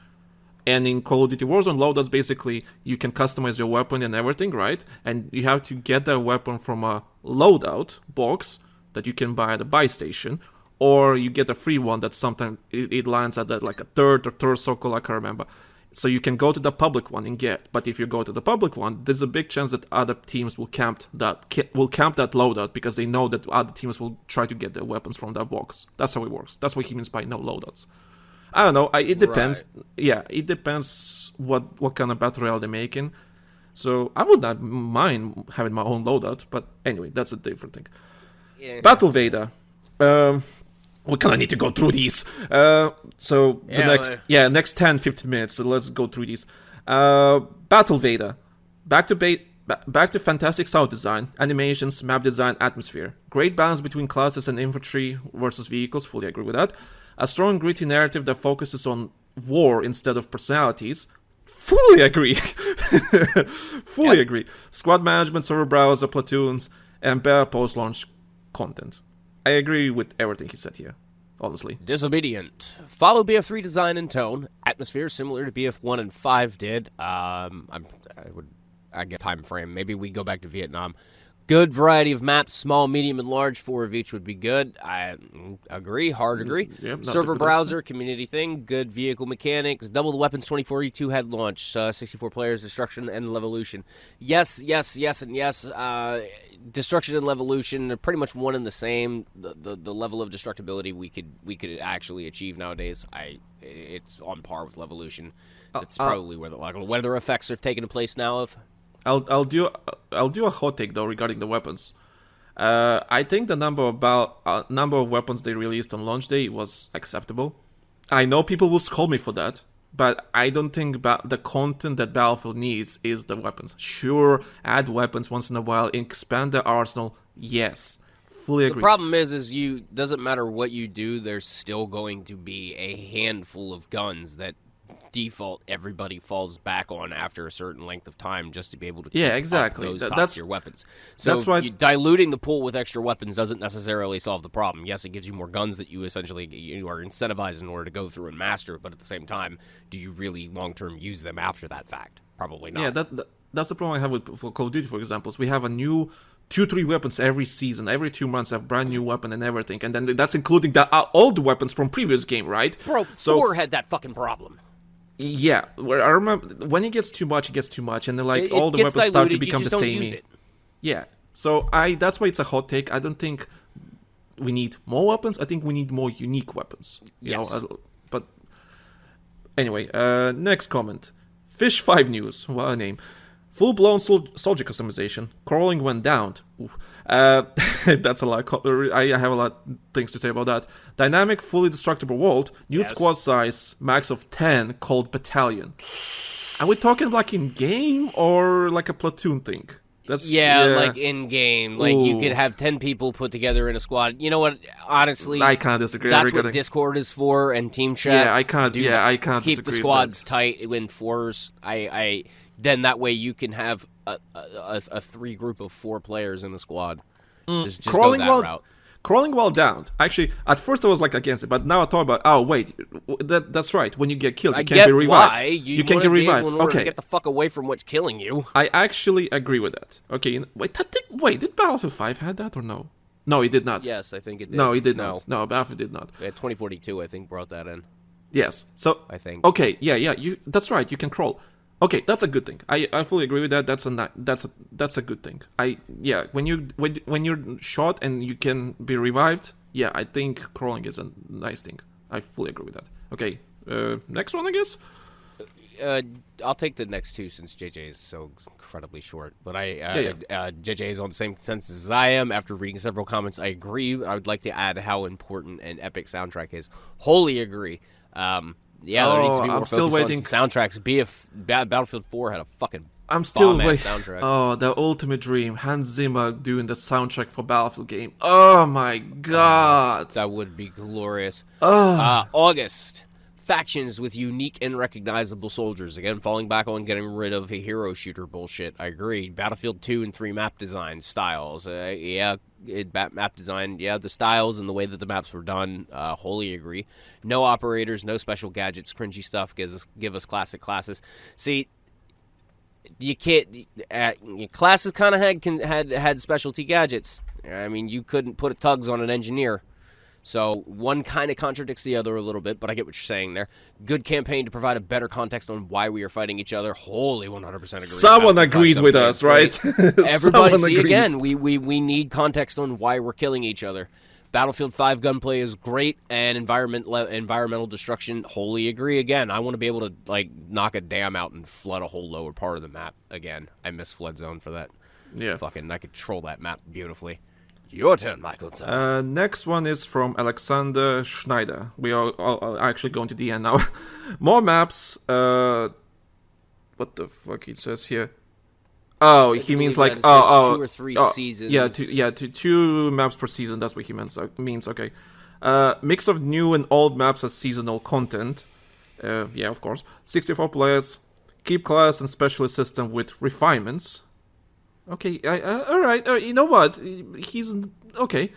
And in Call of Duty Warzone, loadouts basically you can customize your weapon and everything, right? And you have to get that weapon from a loadout box that you can buy at the buy station, or you get a free one that sometimes it lands at like a third circle, I can't remember. So you can go to the public one and get. But if you go to the public one, there's a big chance that other teams will camp that loadout because they know that other teams will try to get their weapons from that box. That's how it works. That's what he means by no loadouts. I don't know. It depends. Right. Yeah, it depends what kind of battle royale they're making. So I would not mind having my own loadout, but anyway, that's a different thing. Yeah. Battle Vader. We kind of need to go through these. Next 10-15 minutes. So let's go through these. Battle Vader. Back to fantastic sound design, animations, map design, atmosphere. Great balance between classes and infantry versus vehicles. Fully agree with that. A strong, gritty narrative that focuses on war instead of personalities. Fully agree. Fully agree. Squad management, server browser, platoons, and better post-launch content. I agree with everything he said here, honestly. Disobedient. Follow BF3 design and tone. Atmosphere similar to BF1 and 5 did. I get time frame. Maybe we go back to Vietnam. Good variety of maps, small, medium, and large. 4 of each would be good. I agree. Hard agree. Yep, server browser, community thing. Good vehicle mechanics. Double the weapons 24E2 head launch. 64 players, destruction and levolution. Yes, and yes. Destruction and levolution are pretty much one and the same. The level of destructibility we could actually achieve nowadays. It's on par with levolution. That's probably where the weather effects are taking place now of. I'll do a hot take though regarding the weapons. I think the number of weapons they released on launch day was acceptable. I know people will scold me for that, but I don't think the content that Battlefield needs is the weapons. Sure, add weapons once in a while, expand the arsenal. Yes, fully agree. The problem is you doesn't matter what you do, there's still going to be a handful of guns that default everybody falls back on after a certain length of time just to be able to keep exactly. up those top-tier weapons. So that's why diluting the pool with extra weapons doesn't necessarily solve the problem. Yes, it gives you more guns that you essentially you are incentivized in order to go through and master, but at the same time, do you really long-term use them after that fact? Probably not. Yeah, that's the problem I have with for Call of Duty, for example. We have a new 2-3 weapons every season. Every 2 months, have brand new weapon and everything. And then that's including the old weapons from previous game, right? Bro, 4 had that fucking problem. Yeah, where I remember when it gets too much, and then like all the weapons diluted, start to become the don't same. use it. Yeah, so that's why it's a hot take. I don't think we need more weapons. I think we need more unique weapons. You know, but anyway, next comment. Fish 5 News. What a name. Full-blown soldier customization. Crawling when downed. That's a lot. I have a lot of things to say about that. Dynamic, fully destructible world. New squad size, max of 10, called battalion. Are we talking like in-game or like a platoon thing? That's like in-game. Like, you could have 10 people put together in a squad. You know what? Honestly, I can't disagree. That's what Discord is for and Team Chat. I can't keep disagree the squads tight in 4s. Then that way you can have a 3 group of 4 players in the squad. Just crawling go that route. Crawling while downed. Actually, at first I was like against it, but now I thought about. Oh wait, that's right. When you get killed, you can't be revived. Why. You can't get revived. Okay, get the fuck away from what's killing you. I actually agree with that. Okay, wait, did Battlefield 5 had that or no? No, it did not. Yes, I think it did. No, it did not. No, Battlefield did not. 2042, I think, brought that in. Yes. So I think. Okay, yeah. That's right. You can crawl. Okay, that's a good thing. I fully agree with that. That's a good thing. When you're shot and you can be revived, yeah, I think crawling is a nice thing. I fully agree with that. Okay, next one, I guess. I'll take the next 2 since JJ is so incredibly short. But JJ is on the same consensus as I am. After reading several comments, I agree. I would like to add how important an epic soundtrack is. Wholly agree. There needs to be more I'm still waiting. On soundtracks. Battlefield 4 had a fucking I'm still waiting. Soundtrack. Oh, the ultimate dream. Hans Zimmer doing the soundtrack for Battlefield game. Oh my god. That would be glorious. August. Factions with unique and recognizable soldiers. Again, falling back on getting rid of a hero shooter bullshit. I agree. Battlefield 2 and 3 map design styles. Map design. Yeah, the styles and the way that the maps were done. Wholly agree. No operators, no special gadgets. Cringy stuff. Give us classic classes. See, you can't. Classes kind of had specialty gadgets. I mean, you couldn't put a tugs on an engineer. So one kind of contradicts the other a little bit, but I get what you're saying there. Good campaign to provide a better context on why we are fighting each other. Wholly 100% agree. Someone agrees with us, right? Everybody, see, again, we need context on why we're killing each other. Battlefield 5 gunplay is great, and environmental destruction, wholly agree. Again, I want to be able to knock a dam out and flood a whole lower part of the map. Again, I miss Flood Zone for that. Yeah. I could troll that map beautifully. Your turn, Michael. Next one is from Alexander Schneider. We are actually going to the end now. More maps. What the fuck it says here? Oh, he means like 2 or 3 seasons. Yeah, 2 maps per season. That's what he means. Okay. Mix of new and old maps as seasonal content. Yeah, of course. 64 players. Keep class and specialist system with refinements. Okay, all right. You know what? He's okay.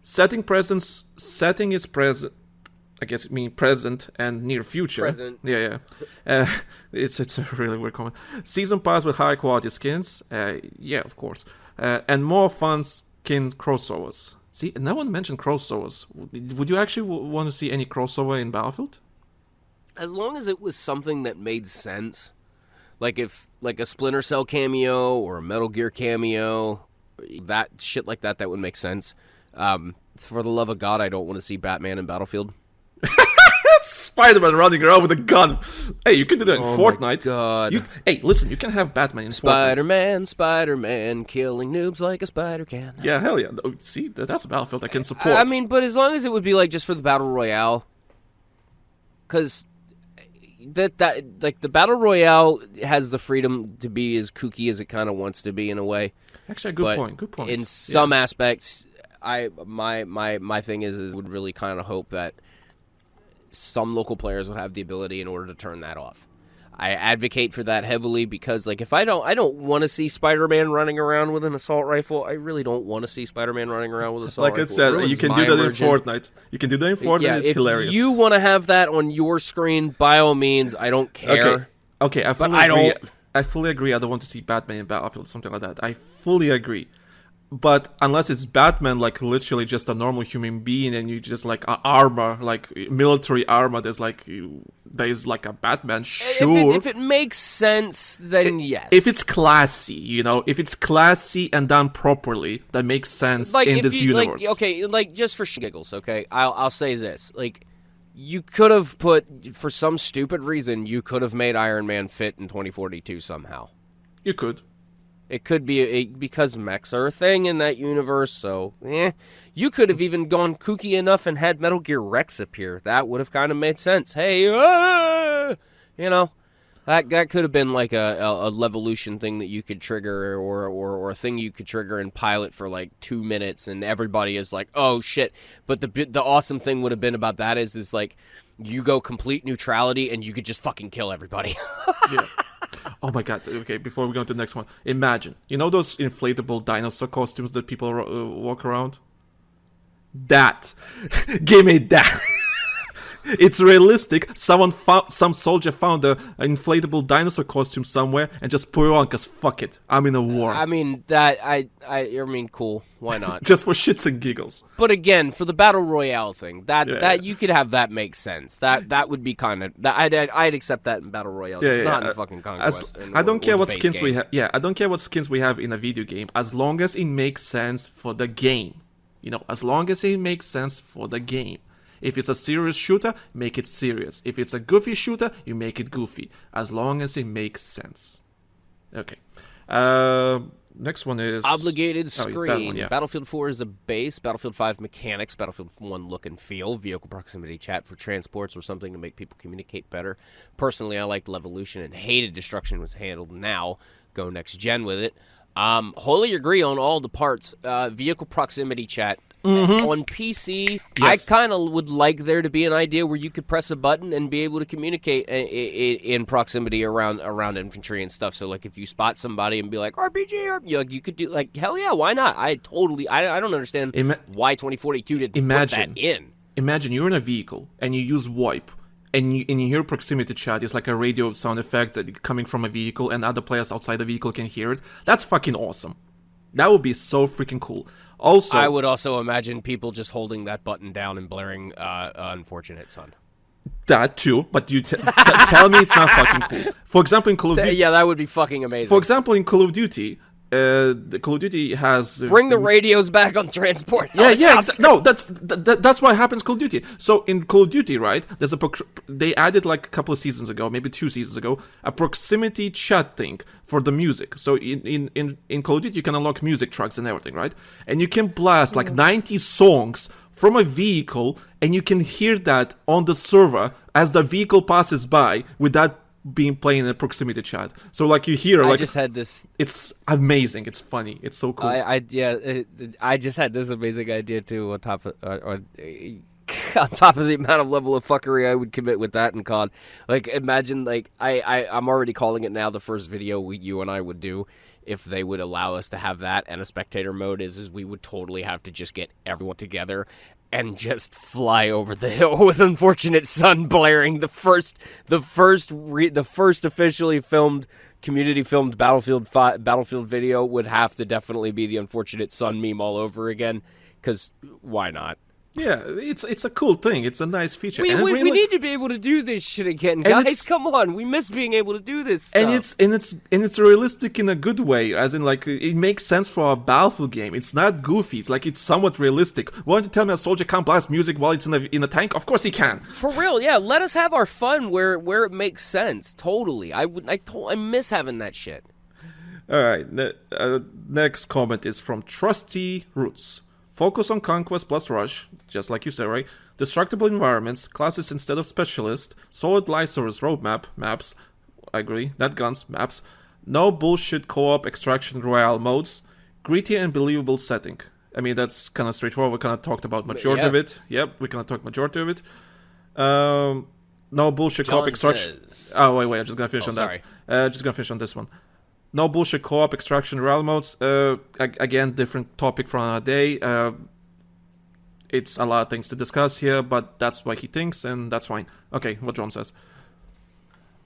Setting is present. I guess it means present and near future. Present. Yeah. It's a really weird comment. Season pass with high quality skins. Yeah, of course. And more fun skin crossovers. See, no one mentioned crossovers. Would you actually want to see any crossover in Battlefield? As long as it was something that made sense. Like a Splinter Cell cameo or a Metal Gear cameo, that shit like that would make sense. For the love of God, I don't want to see Batman in Battlefield. Spider-Man running around with a gun. Hey, you can do that in Fortnite. My God. Hey, listen, you can have Batman in Fortnite. Spider-Man, killing noobs like a spider can. Yeah, hell yeah. See, that's a Battlefield I can support. I mean, but as long as it would be just for the Battle Royale. Because the Battle Royale has the freedom to be as kooky as it kind of wants to be in a way. Actually, good point. In some aspects, my thing is would really kind of hope that some local players would have the ability in order to turn that off. I advocate for that heavily because, like, if I don't want to see Spider-Man running around with an assault rifle. I really don't want to see Spider-Man running around with an assault rifle. Like I said, you can do that in Fortnite. You can do that in Fortnite. Yeah, it's hilarious. If you want to have that on your screen, by all means, I don't care. Okay, I fully agree. I fully agree. I don't want to see Batman in Battlefield, something like that. I fully agree. But unless it's Batman, like literally just a normal human being, and you just like armor, like military armor, there's like a Batman. Sure, if it makes sense, then yes. If it's classy, if it's classy and done properly, that makes sense in this universe. Like just for giggles, okay. I'll say this, like. You could have for some stupid reason, you could have made Iron Man fit in 2042 somehow. You could. It could be because mechs are a thing in that universe, so, You could have even gone kooky enough and had Metal Gear Rex appear. That would have kind of made sense. Hey, that could have been like a Levolution thing that you could trigger or a thing you could trigger and pilot for like 2 minutes, and everybody is like, oh shit. But the awesome thing would have been about that is like you go complete neutrality and you could just fucking kill everybody. Yeah. Oh my god. Okay, before we go to the next one, imagine, those inflatable dinosaur costumes that people walk around? That. Give me that. It's realistic. Some soldier found an inflatable dinosaur costume somewhere and just put it on because fuck it, I'm in a war. I mean cool. Why not? Just for shits and giggles. But again, for the battle royale thing, that you could have that make sense. That would be kind of. I'd accept that in battle royale. It's not in fucking Conquest. I don't care what skins we have. Yeah, I don't care what skins we have in a video game as long as it makes sense for the game. As long as it makes sense for the game. If it's a serious shooter, make it serious. If it's a goofy shooter, you make it goofy. As long as it makes sense. Okay. Next one is... Obligated screen. That one, yeah. Battlefield 4 is a base. Battlefield 5 mechanics. Battlefield 1 look and feel. Vehicle proximity chat for transports or something to make people communicate better. Personally, I liked Levolution and hated Destruction was handled now. Go next gen with it. Wholly agree on all the parts. Vehicle proximity chat. Mm-hmm. On PC, yes. I kind of would like there to be an idea where you could press a button and be able to communicate in proximity around infantry and stuff. So, like, if you spot somebody and be like, RPG, you could do, like, hell yeah, why not? I don't understand why 2042 didn't put that in. Imagine you're in a vehicle and you use VoIP. And you hear proximity chat. It's like a radio sound effect coming from a vehicle, and other players outside the vehicle can hear it. That's fucking awesome. That would be so freaking cool. Also, I would also imagine people just holding that button down and blaring "Unfortunate Son." That too, but you tell me it's not fucking cool. For example, in Call of Duty, yeah, that would be fucking amazing. For example, in Call of Duty, the Call of Duty has bring the radios back on transport. Yeah. No, that's what happens in Call of Duty. So in Call of Duty, right? They added like a couple of seasons ago, maybe 2 seasons ago, a proximity chat thing for the music. So in Call of Duty, you can unlock music tracks and everything, right? And you can blast like 90 songs from a vehicle, and you can hear that on the server as the vehicle passes by without being playing in a proximity chat. So like you hear like I just had this. It's amazing. It's funny. It's so cool. I just had this amazing idea too. On top of on top of the amount of level of fuckery I would commit with that in COD. Like imagine like I'm already calling it now. The first video you and I would do if they would allow us to have that and a spectator mode is we would totally have to just get everyone together and just fly over the hill with Unfortunate Son blaring. The first officially filmed, community filmed Battlefield video would have to definitely be the Unfortunate Son meme all over again. Because why not? Yeah, it's a cool thing. It's a nice feature. We need to be able to do this shit again, guys. Come on, we miss being able to do this stuff. And it's realistic in a good way, as in like it makes sense for a Battlefield game. It's not goofy. It's like it's somewhat realistic. Want to tell me a soldier can't blast music while it's in a tank? Of course he can. For real, yeah. Let us have our fun where it makes sense. Totally. I miss having that shit. All right. Next comment is from Trusty Roots. Focus on Conquest plus Rush, just like you said, right? Destructible environments, classes instead of specialist, solid life service roadmap, maps, I agree, not guns, maps, no bullshit co-op extraction royale modes, gritty and believable setting. I mean, that's kind of straightforward. We kind of talked about majority of it. Yep, we kind of talked majority of it. No bullshit co-op extraction. Oh, wait, I'm just going to finish on that. Just going to finish on this one. No bullshit co-op extraction realm modes. Again, different topic for another day. It's a lot of things to discuss here, but that's what he thinks, and that's fine. Okay, what John says.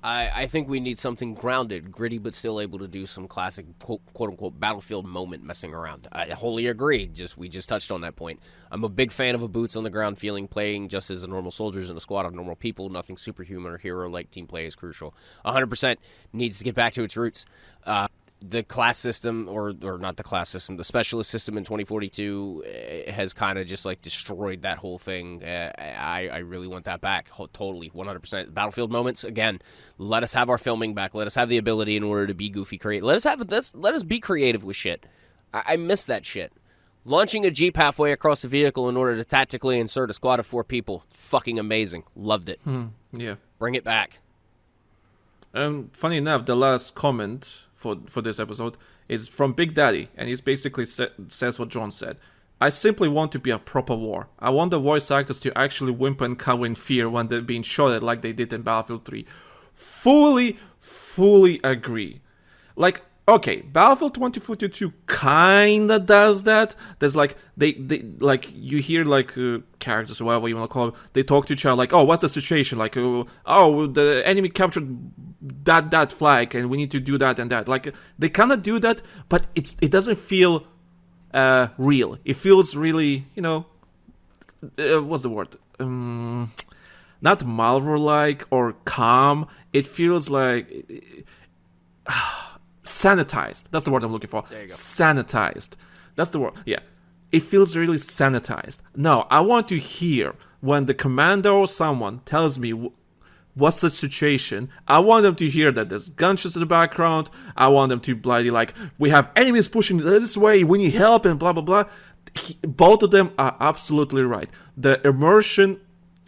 I think we need something grounded, gritty, but still able to do some classic quote-unquote battlefield moment messing around. I wholly agree. We just touched on that point. I'm a big fan of a boots-on-the-ground feeling, playing just as a normal soldiers in a squad of normal people. Nothing superhuman or hero-like team play is crucial. 100% needs to get back to its roots. The class system, or not the class system, the specialist system in 2042 has kind of just like destroyed that whole thing. I really want that back, totally, 100%. Battlefield moments, again, let us have our filming back. Let us have the ability in order to be goofy, creative. Let us be creative with shit. I miss that shit. Launching a Jeep halfway across the vehicle in order to tactically insert a squad of 4 people, fucking amazing. Loved it. Yeah. Bring it back. Funny enough, the last comment for this episode is from Big Daddy, and he basically says what John said. I simply want to be a proper war. I want the voice actors to actually whimper and cower in fear when they're being shot at like they did in Battlefield 3. Fully agree. Like, okay, Battlefield 2042 kinda does that. There's like, they like, you hear like characters or whatever you want to call them, they talk to each other like, oh, what's the situation? Like, oh, the enemy captured that flag and we need to do that and that. Like, they kind of do that, but it doesn't feel real. It feels really, you know, what's the word? Not Marvel-like or calm. It feels like sanitized. That's the word I'm looking for. There you go. Sanitized. That's the word. Yeah. It feels really sanitized. Now, I want to hear when the commander or someone tells me what's the situation. I want them to hear that there's gunshots in the background. I want them to bloody like, we have enemies pushing this way, we need help, and blah, blah, blah. Both of them are absolutely right. The immersion,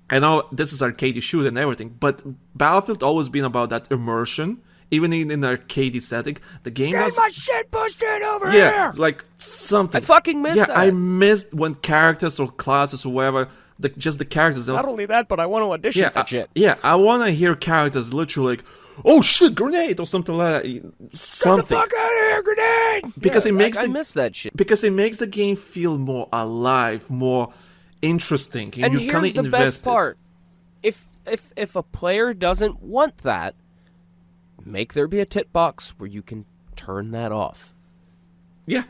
I know this is arcade shoot and everything, but Battlefield always been about that immersion. Even in an arcade setting, the game has... Get my shit pushed in over here! Yeah, like something. I fucking missed that. I missed when characters or classes or whatever, just the characters... Not only that, but I want to audition for shit. Yeah, I want to hear characters literally like, oh shit, grenade, or something like that. Something. Get the fuck out of here, grenade! Because it makes I miss that shit. Because it makes the game feel more alive, more interesting. And you here's the best part. If a player doesn't want that, make there be a tit box where you can turn that off. Yeah.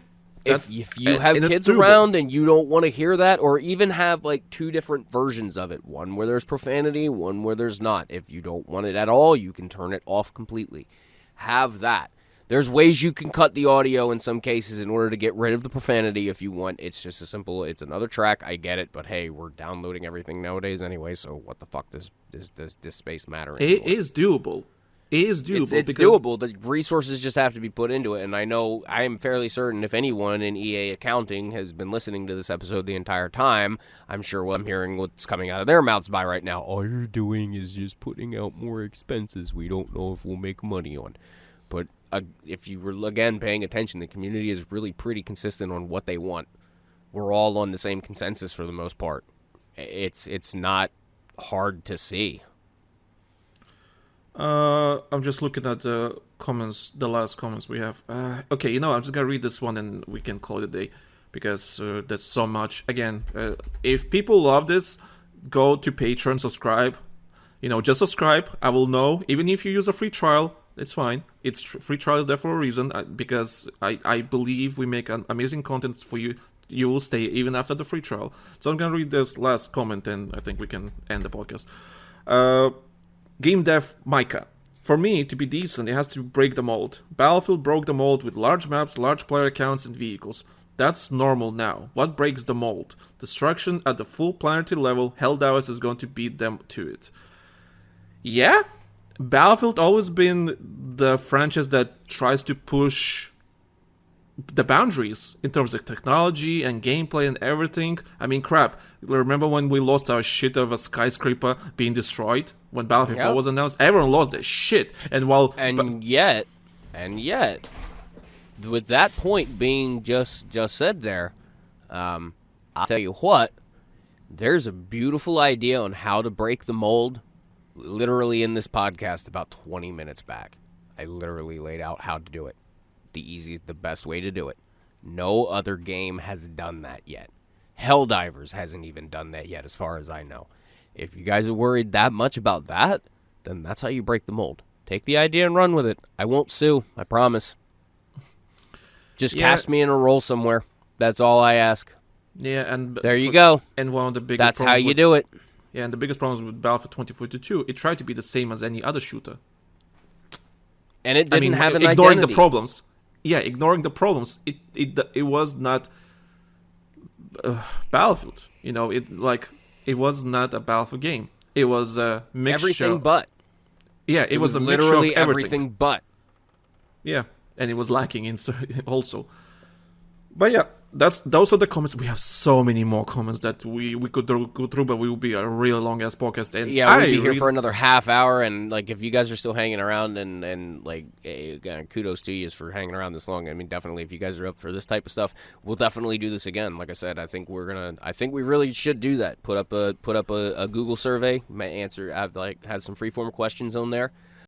If you have kids around and you don't want to hear that, or even have like 2 different versions of it, one where there's profanity, one where there's not. If you don't want it at all, you can turn it off completely. Have that. There's ways you can cut the audio in some cases in order to get rid of the profanity if you want. It's just as simple. It's another track. I get it, but hey, we're downloading everything nowadays anyway, so what the fuck does this space matter anymore? It is doable. It's doable. The resources just have to be put into it. And I know, I am fairly certain if anyone in EA accounting has been listening to this episode the entire time, I'm sure what I'm hearing what's coming out of their mouths by right now. All you're doing is just putting out more expenses we don't know if we'll make money on. But if you were, again, paying attention, the community is really pretty consistent on what they want. We're all on the same consensus for the most part. It's not hard to see. I'm just looking at the comments, the last comments we have. Okay, you know, I'm just gonna read this one and we can call it a day, because there's so much. Again, if people love this, go to Patreon, subscribe. You know, just subscribe. I will know. Even if you use a free trial, it's fine. It's free trial is there for a reason, because I believe we make amazing content for you. You will stay even after the free trial. So I'm gonna read this last comment and I think we can end the podcast. Game Dev Micah. For me, to be decent, it has to break the mold. Battlefield broke the mold with large maps, large player counts, and vehicles. That's normal now. What breaks the mold? Destruction at the full planetary level. Helldivers is going to beat them to it. Yeah? Battlefield always been the franchise that tries to push the boundaries in terms of technology and gameplay and everything. I mean, crap. Remember when we lost our shit of a skyscraper being destroyed? When Battlefield 4 was announced, everyone lost their shit. And yet, with that point being just said there, I'll tell you what, there's a beautiful idea on how to break the mold literally in this podcast about 20 minutes back. I literally laid out how to do it. The best way to do it. No other game has done that yet. Helldivers hasn't even done that yet, as far as I know. If you guys are worried that much about that, then that's how you break the mold. Take the idea and run with it. I won't sue, I promise. Just cast me in a role somewhere. That's all I ask. Yeah, and there you go. And one of the biggest that's how you do it. Yeah, and the biggest problems with Battlefield 2042, it tried to be the same as any other shooter. And it didn't have an ignoring identity. the problems. Yeah, ignoring the problems, it was not Battlefield. You know, it was not a Battlefield game. It was a mixture. Everything but. Yeah, it was a literally mixture of everything but. Yeah, and it was lacking in also. But yeah, those are the comments. We have so many more comments that we could go through, but we will be a really long ass podcast. And yeah, we'll be here for another half hour. And like, if you guys are still hanging around, and like, kudos to you for hanging around this long. I mean, definitely, if you guys are up for this type of stuff, we'll definitely do this again. Like I said, I think we really should do that. Put up a Google survey, answer. I've had some freeform questions on there.